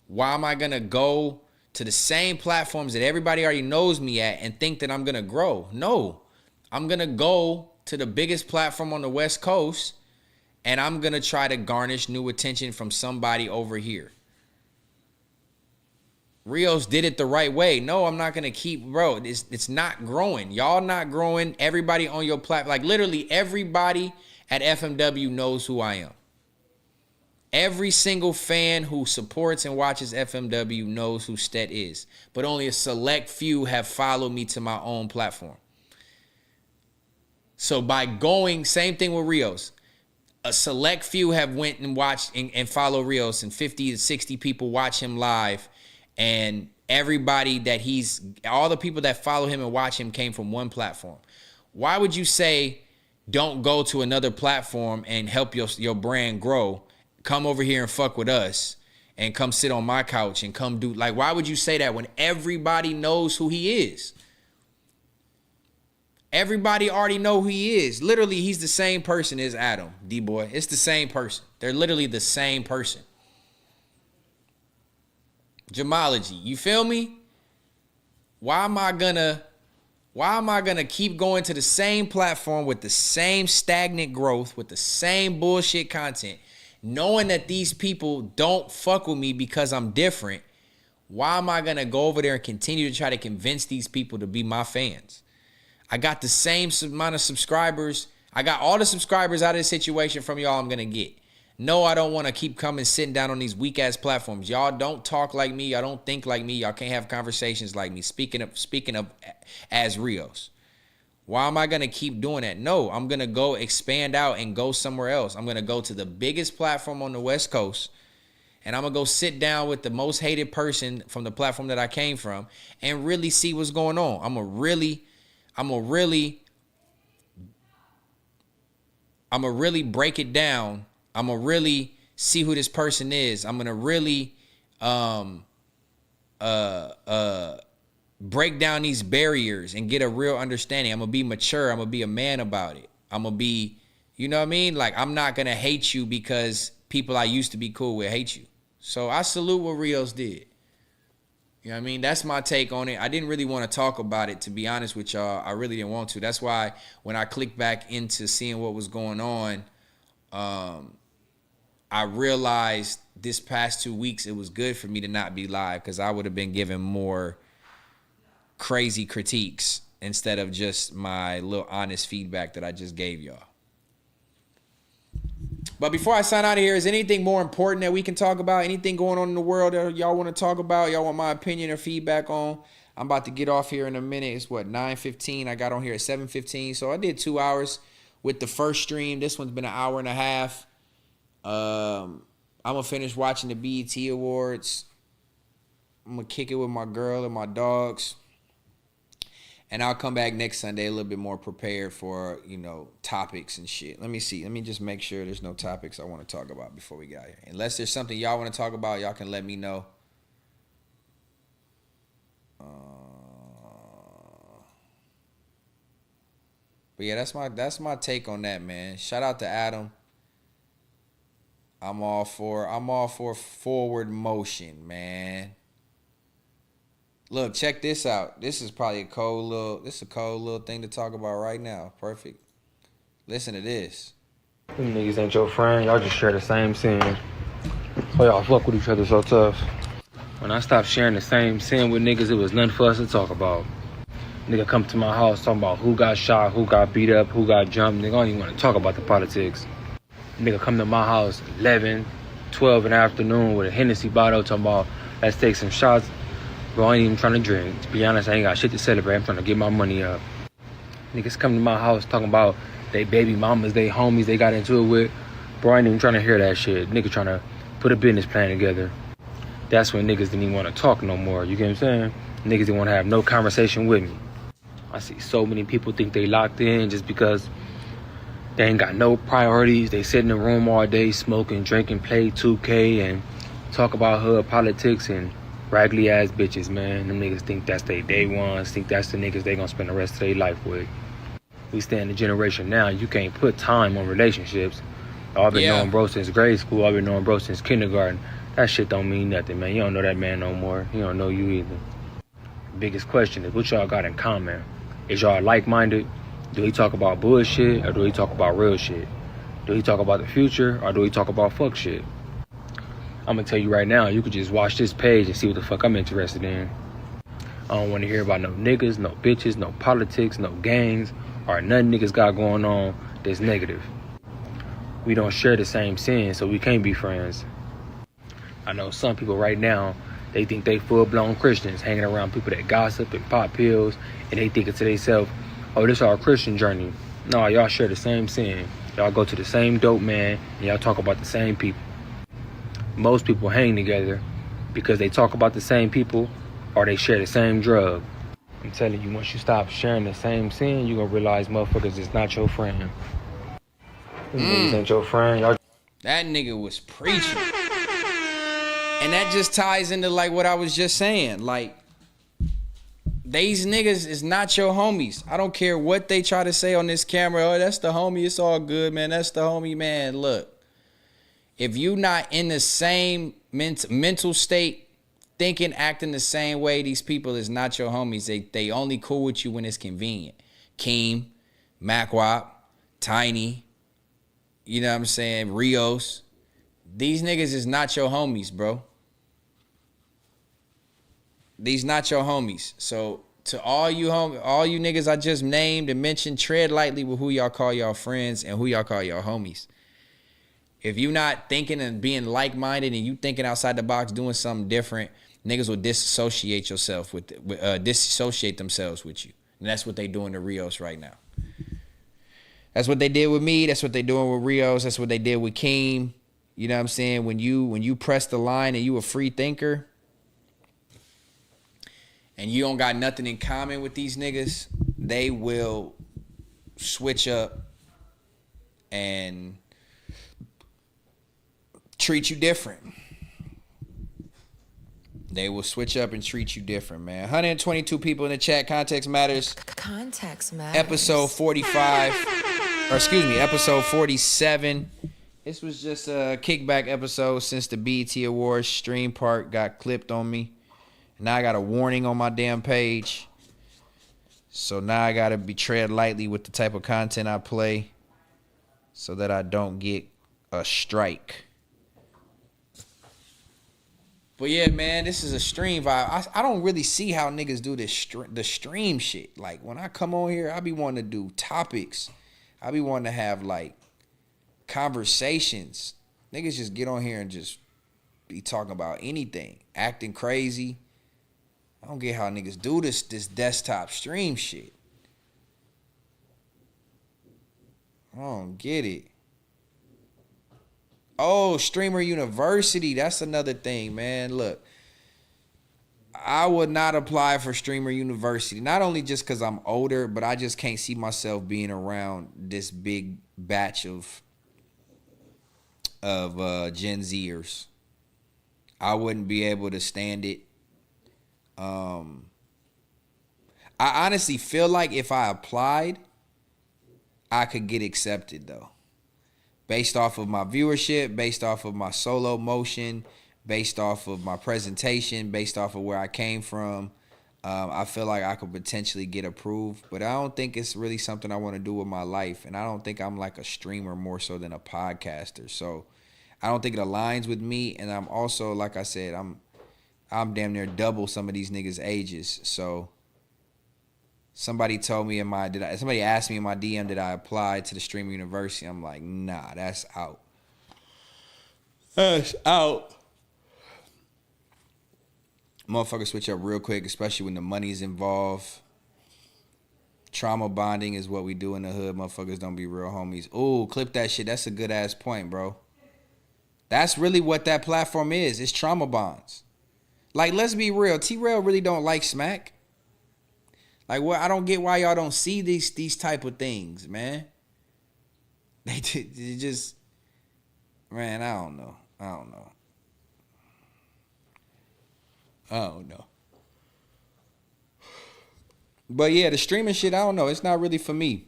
Why am I going to go to the same platforms that everybody already knows me at and think that I'm going to grow? No. I'm going to go to the biggest platform on the West Coast and I'm going to try to garnish new attention from somebody over here. Rios did it the right way. No, I'm not going to keep, bro. It's not growing. Y'all not growing. Everybody on your platform, like literally everybody at FMW knows who I am. Every single fan who supports and watches FMW knows who Stet is. But only a select few have followed me to my own platform. So by going, same thing with Rios. A select few have went and watched and followed Rios, and 50 to 60 people watch him live. And everybody that all the people that follow him and watch him came from one platform. Why would you say don't go to another platform and help your brand grow? Come over here and fuck with us and come sit on my couch and come do, like, why would you say that when everybody knows who he is? Everybody already know who he is. Literally, he's the same person as Adam, D-Boy. It's the same person. They're literally the same person. Gemology, you feel me? Why am I gonna keep going to the same platform with the same stagnant growth, with the same bullshit content, knowing that these people don't fuck with me because I'm different? Why am I gonna go over there and continue to try to convince these people to be my fans? I got the same amount of subscribers. I got all the subscribers out of this situation from y'all I'm gonna get. No, I don't want to keep coming sitting down on these weak ass platforms. Y'all don't talk like me. Y'all don't think like me. Y'all can't have conversations like me. Speaking of as Rios. Why am I going to keep doing that? No, I'm going to go expand out and go somewhere else. I'm going to go to the biggest platform on the West Coast and I'm going to go sit down with the most hated person from the platform that I came from and really see what's going on. I'm going to really break it down. I'm going to really see who this person is. I'm going to really break down these barriers and get a real understanding. I'm going to be mature. I'm going to be a man about it. I'm going to be, you know what I mean? Like, I'm not going to hate you because people I used to be cool with hate you. So I salute what Rios did. You know what I mean? That's my take on it. I didn't really want to talk about it, to be honest with y'all. I really didn't want to. That's why when I clicked back into seeing what was going on, I realized this past 2 weeks it was good for me to not be live because I would have been given more crazy critiques instead of just my little honest feedback that I just gave y'all. But before I sign out of here, is anything more important that we can talk about? Anything going on in the world that y'all want to talk about? Y'all want my opinion or feedback on? I'm about to get off here in a minute. It's what, 9:15? I got on here at 7:15. So I did 2 hours with the first stream. This one's been an hour and a half. I'm going to finish watching the BET Awards. I'm going to kick it with my girl and my dogs. And I'll come back next Sunday a little bit more prepared for, topics and shit. Let me see. Let me just make sure there's no topics I want to talk about before we get out here. Unless there's something y'all want to talk about, y'all can let me know. But yeah, that's my take on that, man. Shout out to Adam. I'm all for forward motion, man. Look, check this out. This is probably a cold little thing to talk about right now. Perfect. Listen to this. Them niggas ain't your friend. Y'all just share the same sin. So y'all fuck with each other so tough. When I stopped sharing the same sin with niggas, it was nothing for us to talk about. Nigga come to my house talking about who got shot, who got beat up, who got jumped. Nigga, I don't even want to talk about the politics. Nigga come to my house 11, 12 in the afternoon with a Hennessy bottle talking about let's take some shots. Bro, I ain't even trying to drink. To be honest, I ain't got shit to celebrate. I'm trying to get my money up. Niggas come to my house talking about they baby mamas, they homies they got into it with. Bro, I ain't even trying to hear that shit. Nigga trying to put a business plan together. That's when niggas didn't even want to talk no more. You get what I'm saying? Niggas didn't want to have no conversation with me. I see so many people think they locked in just because they ain't got no priorities. They sit in the room all day smoking, drinking, play 2K, and talk about hood politics and raggedy ass bitches, man. Them niggas think that's their day ones, think that's the niggas they gonna spend the rest of their life with. We stand in a generation now, you can't put time on relationships. I've been knowing bro since grade school, I've been knowing bro since kindergarten. That shit don't mean nothing, man. You don't know that man no more. He don't know you either. Biggest question is what y'all got in common? Is y'all like-minded? Do he talk about bullshit or do he talk about real shit? Do he talk about the future or do he talk about fuck shit? I'm gonna tell you right now, you could just watch this page and see what the fuck I'm interested in. I don't want to hear about no niggas, no bitches, no politics, no gangs, or nothing niggas got going on that's negative. We don't share the same sin, so we can't be friends. I know some people right now, they think they full-blown Christians hanging around people that gossip and pop pills, and they thinking to themselves, oh, this is our Christian journey. No, y'all share the same sin. Y'all go to the same dope man, and y'all talk about the same people. Most people hang together because they talk about the same people or they share the same drug. I'm telling you, once you stop sharing the same sin, you're going to realize motherfuckers is not your friend. Niggas ain't your friend. Y'all... That nigga was preaching. And that just ties into like what I was just saying. Like, these niggas is not your homies. I don't care what they try to say on this camera. Oh, that's the homie. It's all good, man. That's the homie, man. Look. If you not in the same mental state, thinking, acting the same way, these people is not your homies. They only cool with you when it's convenient. Keem, Macwop, Tiny, you know what I'm saying, Rios. These niggas is not your homies, bro. These not your homies. So to all you niggas I just named and mentioned, tread lightly with who y'all call y'all friends and who y'all call y'all homies. If you not thinking and being like-minded and you thinking outside the box, doing something different, niggas will disassociate themselves with you. And that's what they doing to Rios right now. That's what they did with me. That's what they doing with Rios. That's what they did with Keem. You know what I'm saying? When you press the line and you a free thinker and you don't got nothing in common with these niggas, they will switch up and treat you different. They will switch up and treat you different, man. 122 people in the chat. Context matters. Context matters. Episode 45, or excuse me, episode 47. This was just a kickback episode since the BET Awards stream part got clipped on me. Now I got a warning on my damn page. So now I gotta be tread lightly with the type of content I play so that I don't get a strike. But yeah, man, this is a stream vibe. I don't really see how niggas do this the stream shit. Like when I come on here, I be wanting to do topics. I be wanting to have like conversations. Niggas just get on here and just be talking about anything, acting crazy. I don't get how niggas do this desktop stream shit. I don't get it. Oh, Streamer University. That's another thing, man. Look, I would not apply for Streamer University. Not only just because I'm older, but I just can't see myself being around this big batch of Gen Zers. I wouldn't be able to stand it. I honestly feel like if I applied, I could get accepted though. Based off of my viewership, based off of my solo motion, based off of my presentation, based off of where I came from, I feel like I could potentially get approved. But I don't think it's really something I want to do with my life. And I don't think I'm like a streamer more so than a podcaster. So I don't think it aligns with me. And I'm also, like I said, I'm damn near double some of these niggas' ages. So somebody told me somebody asked me in my DM, did I apply to the Streamer University? I'm like, nah, that's out. That's out. Motherfuckers switch up real quick, especially when the money's involved. Trauma bonding is what we do in the hood. Motherfuckers don't be real homies. Ooh, clip that shit. That's a good ass point, bro. That's really what that platform is. It's trauma bonds. Like, let's be real. T-Rail really don't like smack. Like, what? I don't get why y'all don't see these type of things, man. They just, man, I don't know. But yeah, the streaming shit, I don't know. It's not really for me.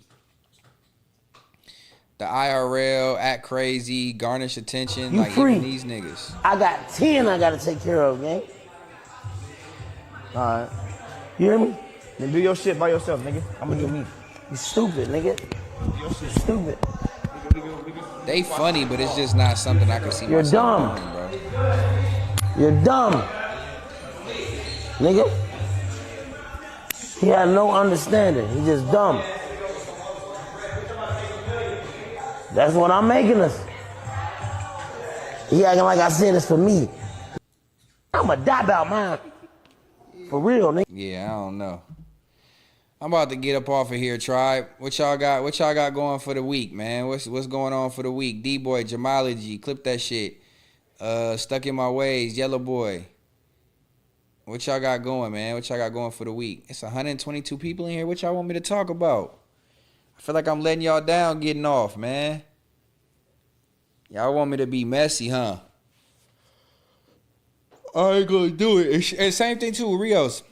The IRL, act crazy, garnish attention, You like free. even these niggas. I got 10 I gotta take care of, gang. Alright. You hear me? Then do your shit by yourself, nigga. I'm gonna do me. You stupid, nigga. You stupid. They funny, but it's just not something I can see You're myself dumb. doing, bro. You're dumb. Nigga. He had no understanding. He just dumb. That's what I'm making us. He acting like I said it's for me. I'ma die about mine. For real, nigga. Yeah, I don't know. I'm about to get up off of here, tribe. What y'all got going for the week, man? What's going on for the week? D-Boy, Jamology, clip that shit. Stuck in My Ways, Yellow Boy. What y'all got going, man? What y'all got going for the week? It's 122 people in here. What y'all want me to talk about? I feel like I'm letting y'all down getting off, man. Y'all want me to be messy, huh? I ain't gonna do it. And same thing too with Rios.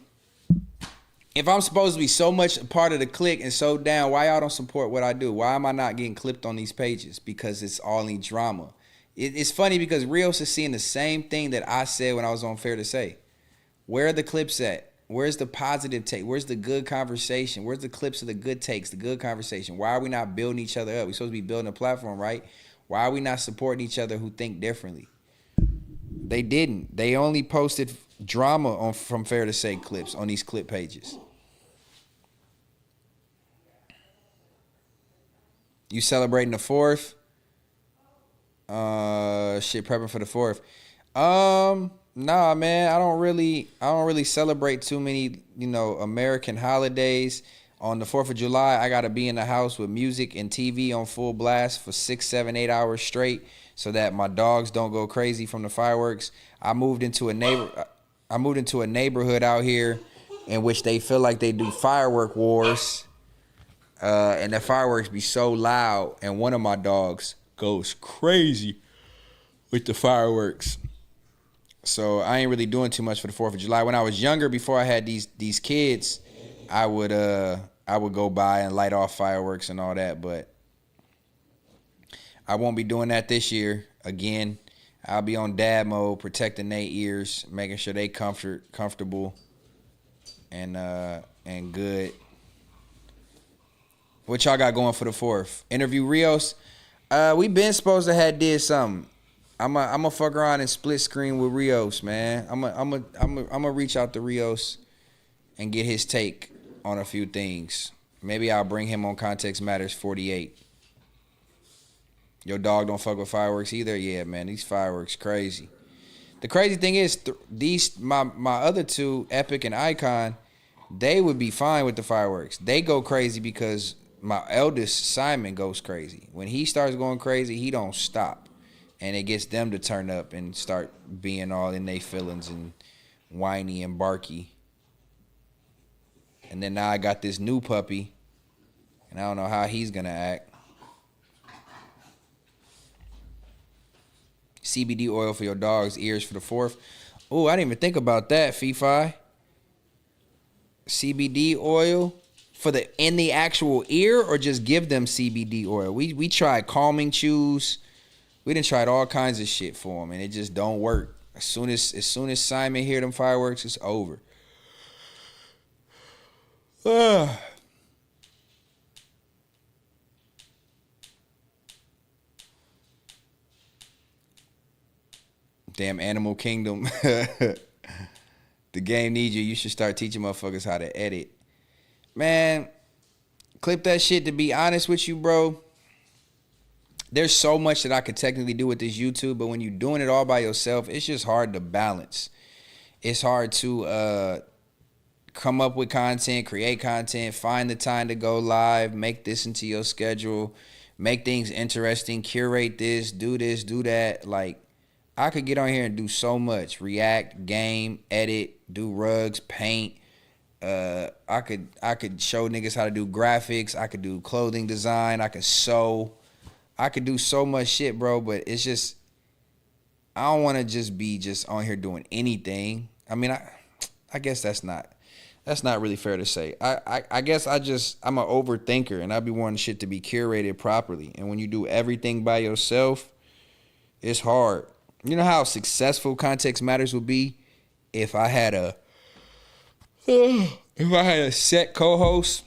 If I'm supposed to be so much a part of the clique and so down, why y'all don't support what I do? Why am I not getting clipped on these pages? Because it's all in drama. It's funny because Rios is seeing the same thing that I said when I was on Fair to Say. Where are the clips at? Where's the positive take? Where's the good conversation? Where's the clips of the good takes, the good conversation? Why are we not building each other up? We're supposed to be building a platform, right? Why are we not supporting each other who think differently? They didn't. They only posted drama from Fair to Say clips on these clip pages. You celebrating the 4th? Shit, prepping for the 4th. Nah, man, I don't really celebrate too many, American holidays. On the 4th of July, I gotta be in the house with music and TV on full blast for 6, 7, 8 hours straight, so that my dogs don't go crazy from the fireworks. I moved into a neighborhood out here in which they feel like they do firework wars, and the fireworks be so loud, and one of my dogs goes crazy with the fireworks. So I ain't really doing too much for the 4th of July. When I was younger, before I had these kids, I would go by and light off fireworks and all that, but I won't be doing that this year. Again, I'll be on dad mode, protecting their ears, making sure they comfortable and good. What y'all got going for the 4th? Interview Rios. We been supposed to have did something. I'ma fuck around and split screen with Rios, man. I'ma reach out to Rios and get his take on a few things. Maybe I'll bring him on Context Matters 48. Your dog don't fuck with fireworks either? Yeah, man, these fireworks crazy. The crazy thing is, my other two, Epic and Icon, they would be fine with the fireworks. They go crazy because my eldest, Simon, goes crazy. When he starts going crazy, he don't stop. And it gets them to turn up and start being all in their feelings and whiny and barky. And then now I got this new puppy, and I don't know how he's going to act. CBD oil for your dog's ears for the 4th. Oh, I didn't even think about that, Fee-Fi. CBD oil for in the actual ear, or just give them CBD oil? We tried calming chews. We done tried all kinds of shit for them, and it just don't work. As soon as Simon hear them fireworks, it's over. Damn Animal Kingdom. The game needs you. You should start teaching motherfuckers how to edit. Man, clip that shit. To be honest with you, bro, there's so much that I could technically do with this YouTube, but when you're doing it all by yourself, it's just hard to balance. It's hard to come up with content, create content, find the time to go live, make this into your schedule, make things interesting, curate this, do that. Like, I could get on here and do so much. React, game, edit, do rugs, paint. I could show niggas how to do graphics. I could do clothing design. I could sew. I could do so much shit, bro. But it's just, I don't want to just be just on here doing anything. I mean, I guess that's not really fair to say. I guess I'm an overthinker, and I be wanting shit to be curated properly. And when you do everything by yourself, it's hard. You know how successful Context Matters would be if I had a set co-host?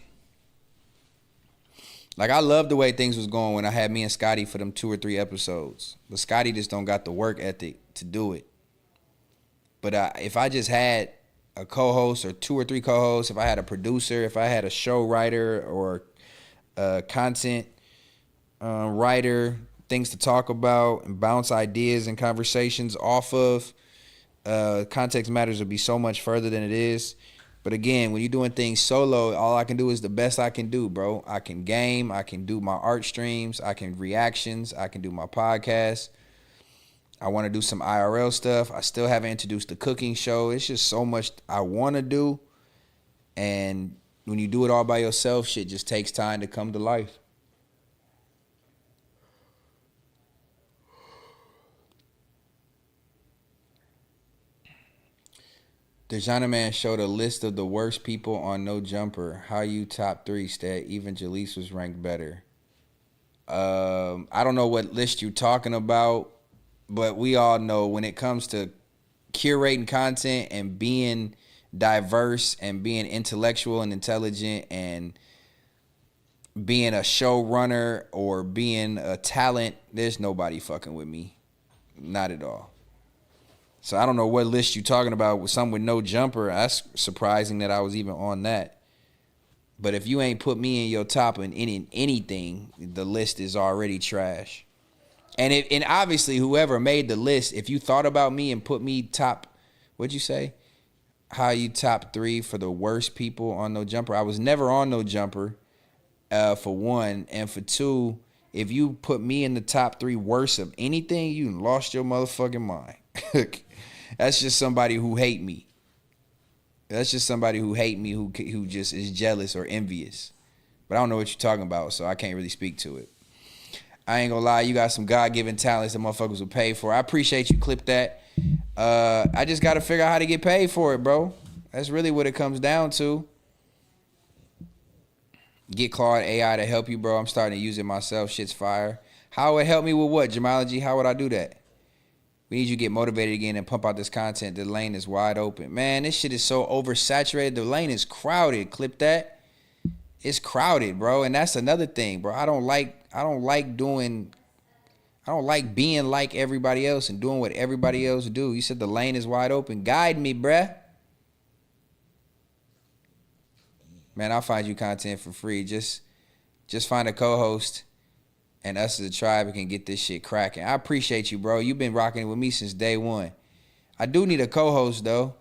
Like, I love the way things was going when I had me and Scotty for them 2 or 3 episodes. But Scotty just don't got the work ethic to do it. But if I just had a co-host or 2 or 3 co-hosts, if I had a producer, if I had a show writer or a content writer, things to talk about and bounce ideas and conversations off of, Context Matters would be so much further than it is. But again, when you're doing things solo, all I can do is the best I can do, bro. I can game, I can do my art streams, I can reactions, I can do my podcast. I want to do some IRL stuff. I still haven't introduced the cooking show. It's just so much I want to do. And when you do it all by yourself, shit just takes time to come to life. Dejana Man showed a list of the worst people on No Jumper. How you top 3, Stat? Even Jaleese was ranked better. I don't know what list you're talking about, but we all know when it comes to curating content and being diverse and being intellectual and intelligent and being a showrunner or being a talent, there's nobody fucking with me. Not at all. So I don't know what list you're talking about with some with No Jumper. That's surprising that I was even on that. But if you ain't put me in your top in anything, the list is already trash. And obviously whoever made the list, if you thought about me and put me top, what'd you say? How you top 3 for the worst people on No Jumper? I was never on No Jumper, for 1. And for 2, if you put me in the top 3 worst of anything, you lost your motherfucking mind. That's just somebody who hate me. That's just somebody who hate me, who just is jealous or envious. But I don't know what you're talking about, so I can't really speak to it. I ain't gonna lie, you got some God-given talents that motherfuckers will pay for. I appreciate you clip that. I just gotta figure out how to get paid for it, bro. That's really what it comes down to. Get Claude AI to help you, bro. I'm starting to use it myself. Shit's fire. How would it help me with what, Jamology? How would I do that? We need you to get motivated again and pump out this content. The lane is wide open. Man, this shit is so oversaturated. The lane is crowded. Clip that. It's crowded, bro. And that's another thing, bro. I don't like being like everybody else and doing what everybody else do. You said the lane is wide open. Guide me, bruh. Man, I'll find you content for free. Just find a co-host and us as a tribe can get this shit cracking. I appreciate you, bro. You've been rocking it with me since day one. I do need a co-host, though.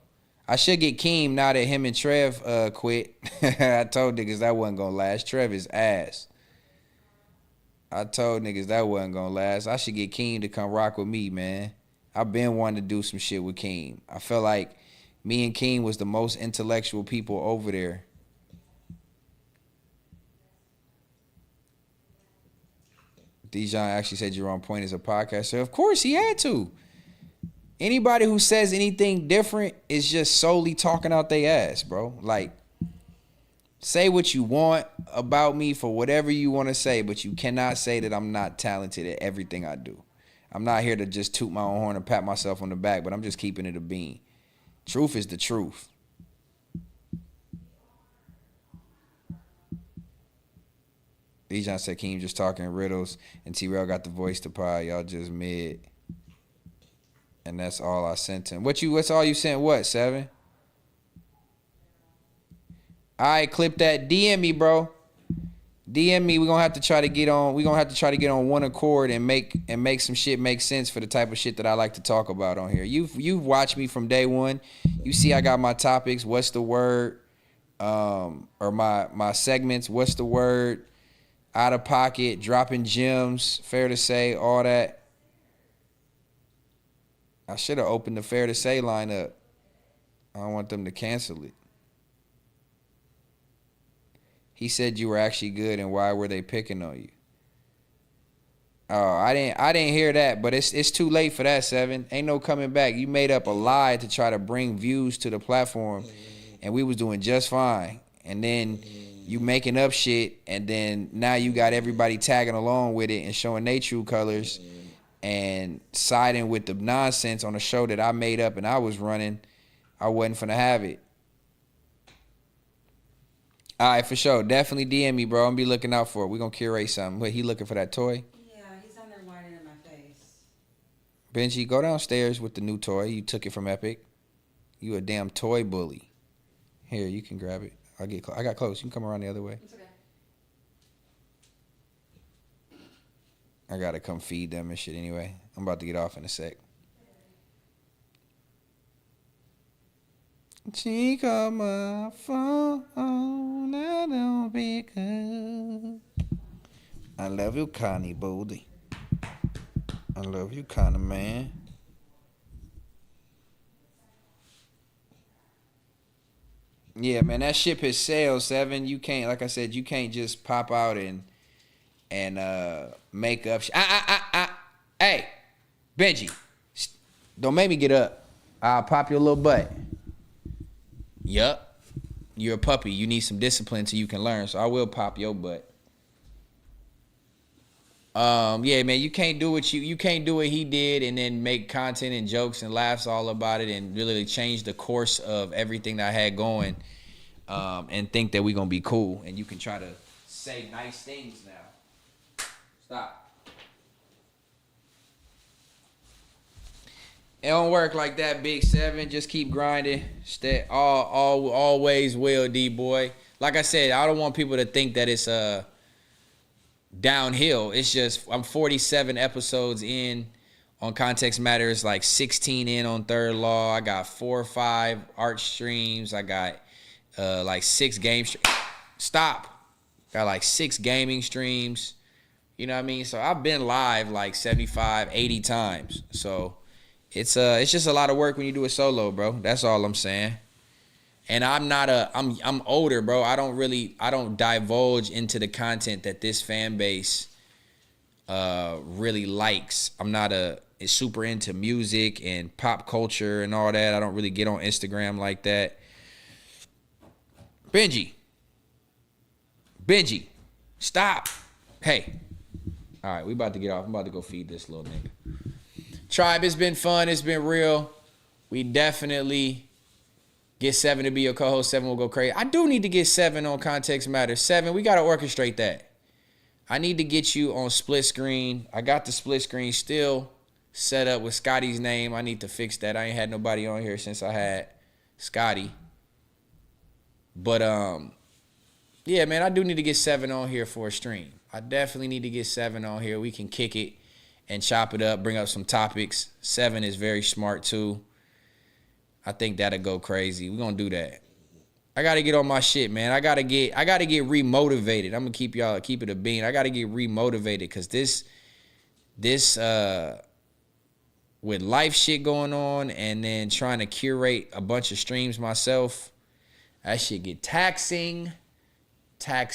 I should get Keem now that him and Trev quit. I told niggas that wasn't going to last. Trev is ass. I told niggas that wasn't going to last. I should get Keem to come rock with me, man. I've been wanting to do some shit with Keem. I felt like me and Keem was the most intellectual people over there. Dijon actually said you're on point as a podcaster. Of course he had to. Anybody who says anything different is just solely talking out their ass, bro. Like, say what you want about me for whatever you want to say, but you cannot say that I'm not talented at everything I do. I'm not here to just toot my own horn and pat myself on the back, but I'm just keeping it a bean. Truth is the truth. Dijon said Keem just talking riddles, and T-Rail got the voice to pie. Y'all just mid. And that's all I sent him. What's all you sent? What, 7? All right, clip that. DM me, bro. DM me. We're gonna have to try to get on one accord and make some shit make sense for the type of shit that I like to talk about on here. You've watched me from day one. You see I got my topics, what's the word? Or my segments, what's the word? Out of pocket, dropping gems, fair to say, all that. I should have opened the fair to say line up. I don't want them to cancel it. He said you were actually good, and why were they picking on you? Oh, I didn't hear that, but it's too late for that, 7. Ain't no coming back. You made up a lie to try to bring views to the platform, and we was doing just fine. And then you making up shit, and then now you got everybody tagging along with it and showing their true colors and siding with the nonsense on a show that I made up and I was running. I wasn't finna have it. All right, for sure. Definitely DM me, bro. I'm gonna be looking out for it. We're gonna curate something. Wait, he looking for that toy? Yeah, he's on there whining in my face. Benji, go downstairs with the new toy. You took it from Epic. You a damn toy bully. Here, you can grab it. I got close. You can come around the other way. It's okay. I gotta come feed them and shit anyway. I'm about to get off in a sec. She called my phone, I don't pick up. I love you, Connie Boldy. I love you, Connie, man. Yeah, man, that ship has sailed, 7. You can't, like I said, you can't just pop out and make up. Hey, Benji, don't make me get up. I'll pop your little butt. Yup, you're a puppy. You need some discipline so you can learn. So I will pop your butt. Yeah, man, you can't do what you can't do what he did and then make content and jokes and laughs all about it and really change the course of everything that I had going, and think that we're gonna be cool. And you can try to say nice things now. Stop. It don't work like that, Big 7. Just keep grinding. Stay always will, D-boy. Like I said, I don't want people to think that it's downhill. It's just I'm 47 episodes in on Context Matters, like 16 in on Third Law. I got 4 or 5 art streams. I got like 6 game streams. Stop. Got like 6 gaming streams. You know what I mean? So I've been live like 75, 80 times. So it's just a lot of work when you do it solo, bro. That's all I'm saying. And I'm older, bro. I don't divulge into the content that this fan base really likes. I'm not super into music and pop culture and all that. I don't really get on Instagram like that. Benji, stop. Hey. All right, we about to get off. I'm about to go feed this little nigga. Tribe, it's been fun. It's been real. We definitely get 7 to be your co-host. 7 will go crazy. I do need to get 7 on Context Matters. 7, we got to orchestrate that. I need to get you on split screen. I got the split screen still set up with Scotty's name. I need to fix that. I ain't had nobody on here since I had Scotty. But, yeah, man, I do need to get 7 on here for a stream. I definitely need to get 7 on here. We can kick it and chop it up, bring up some topics. 7 is very smart too. I think that'll go crazy. We're gonna do that. I gotta get on my shit, man. I gotta get remotivated. I'm gonna keep it a bean. I gotta get remotivated because this with life shit going on and then trying to curate a bunch of streams myself, that shit get taxing. I'm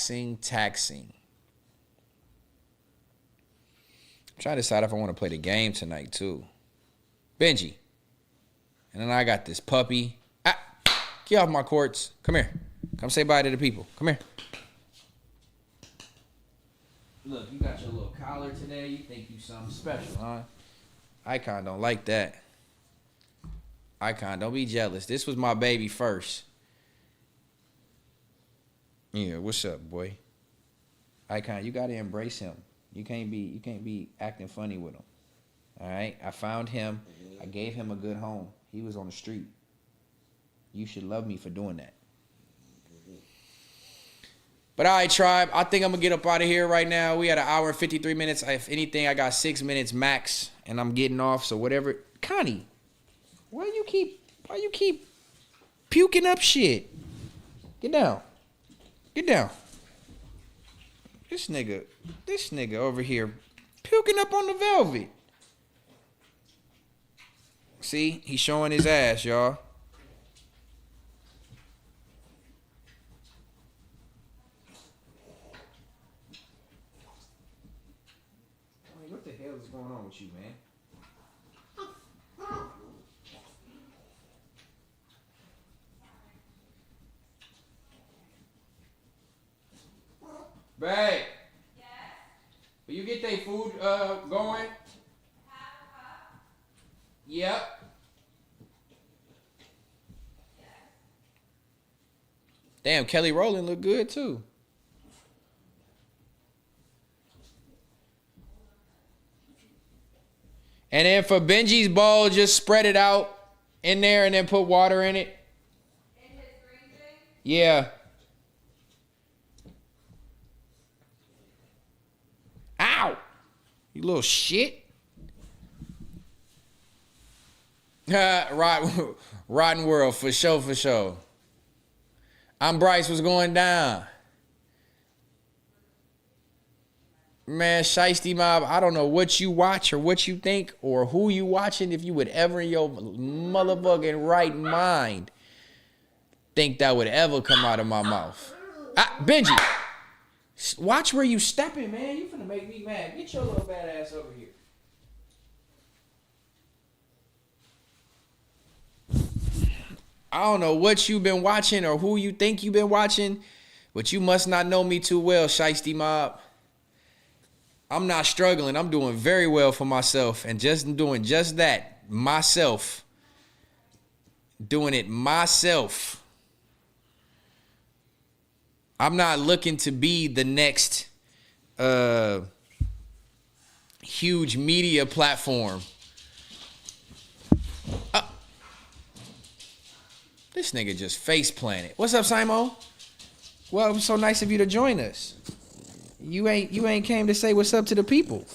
trying to decide if I want to play the game tonight too. Benji. And then I got this puppy. Get off my courts. Come here. Come say bye to the people. Come here. Look, you got your little collar today. You think you something special, huh? Icon don't like that. Icon, don't be jealous. This was my baby first. Yeah, what's up, boy? Icon, you gotta embrace him. You can't be acting funny with him. All right? I found him. I gave him a good home. He was on the street. You should love me for doing that. But all right, tribe, I think I'm going to get up out of here right now. We had 1 hour and 53 minutes. If anything, I got 6 minutes max, and I'm getting off. So whatever. Connie, why you keep puking up shit? Get down. Get down. This nigga over here puking up on the velvet. See, he's showing his ass, y'all. What the hell is going on with you, man? Babe. Yes. Will you get their food going? Yep. Damn, Kelly Rowland look good too. And then for Benji's bowl, just spread it out in there and then put water in it. In his green thing? Yeah. Ow! You little shit. Rotten world, for sure. I'm Bryce, what's going down? Man, Shiesty Mob, I don't know what you watch or what you think or who you watching, if you would ever in your motherfucking right mind think that would ever come out of my mouth. Benji, watch where you stepping, man. You finna make me mad. Get your little bad ass over here. I don't know what you've been watching or who you think you've been watching, but you must not know me too well, Shiesty Mob. I'm not struggling. I'm doing very well for myself and just doing just that. Myself. Doing it myself. I'm not looking to be the next huge media platform. This nigga just face planted. What's up, Simo? Well, it was so nice of you to join us. You ain't came to say what's up to the people.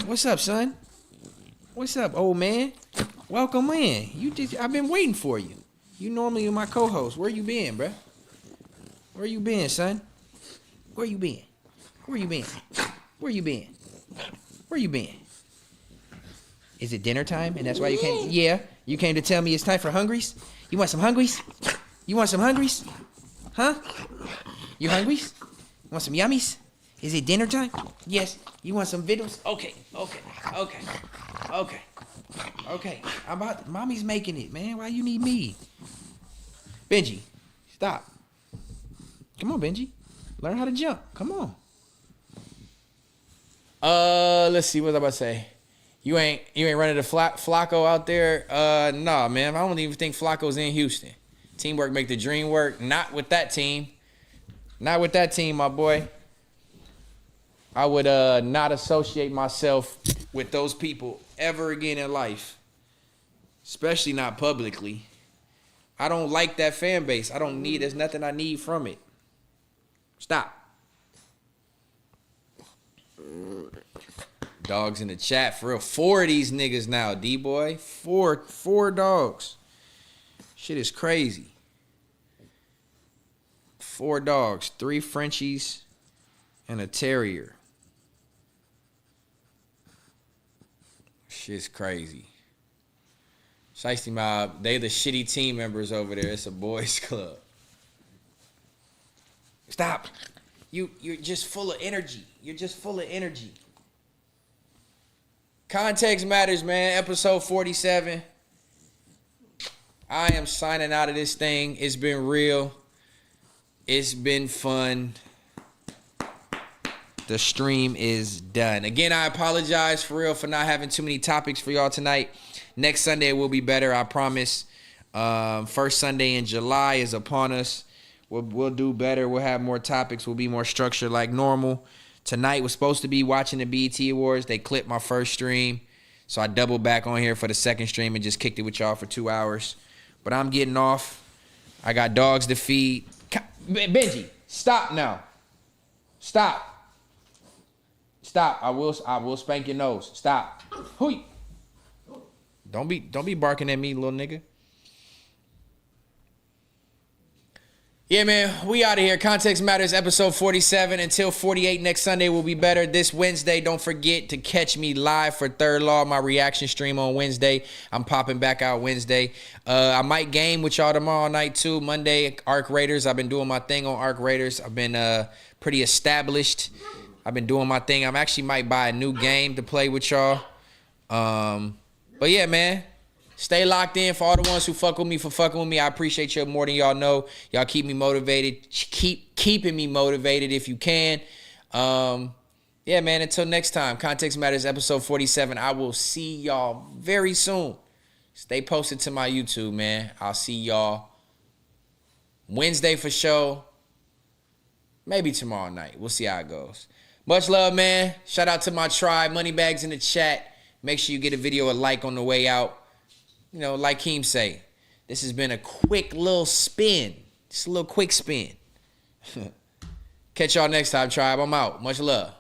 What's up, son? What's up, old man? Welcome in. I've been waiting for you. You normally my co-host. Where you been, bruh? Where you been, son? Where you been? Where you been? Where you been? Where you been? Is it dinner time? And that's why you came? Yeah. You came to tell me it's time for hungries? You want some hungries? You want some hungries? Huh? You hungries? Want some yummies? Is it dinner time? Yes. You want some vittles? Okay. Mommy's making it, man. Why you need me? Benji, stop. Come on, Benji. Learn how to jump. Come on. Let's see. What was I about to say? You ain't running the Flacco out there? Nah, man. I don't even think Flacco's in Houston. Teamwork make the dream work. Not with that team. Not with that team, my boy. I would not associate myself with those people ever again in life. Especially not publicly. I don't like that fan base. There's nothing I need from it. Stop. Dogs in the chat, for real. 4 of these niggas now, D-boy. Four dogs. Shit is crazy. 4 dogs, 3 Frenchies, and a terrier. Shit's crazy. Shiesty Mob, they the shitty team members over there. It's a boys club. Stop. You're just full of energy. You're just full of energy. Context matters, man. Episode 47. I am signing out of this thing. It's been real. It's been fun. The stream is done. Again, I apologize for real for not having too many topics for y'all tonight. Next Sunday will be better, I promise. First Sunday in July is upon us. We'll do better. We'll have more topics. We'll be more structured like normal. Tonight was supposed to be watching the BET Awards. They clipped my first stream. So I doubled back on here for the second stream and just kicked it with y'all for 2 hours. But I'm getting off. I got dogs to feed. Benji, stop now. Stop. I will spank your nose. Stop. Hooey. Don't be barking at me, little nigga. Yeah, man, we out of here. Context Matters, episode 47. Until 48 next Sunday will be better. This Wednesday, don't forget to catch me live for Third Law, my reaction stream on Wednesday. I'm popping back out Wednesday. I might game with y'all tomorrow night, too. Monday, Arc Raiders. I've been doing my thing on Arc Raiders. I've been pretty established. I've been doing my thing. I'm actually might buy a new game to play with y'all. But yeah, man. Stay locked in. For all the ones who fuck with me, for fucking with me, I appreciate you more than y'all know. Y'all keep me motivated. Keep keeping me motivated if you can. Yeah, man, until next time. Context Matters, episode 47. I will see y'all very soon. Stay posted to my YouTube, man. I'll see y'all Wednesday for sure. Maybe tomorrow night. We'll see how it goes. Much love, man. Shout out to my tribe. Moneybags in the chat. Make sure you get a video a like on the way out. You know, like Keem say, this has been a quick little spin. Just a little quick spin. Catch y'all next time, tribe. I'm out. Much love.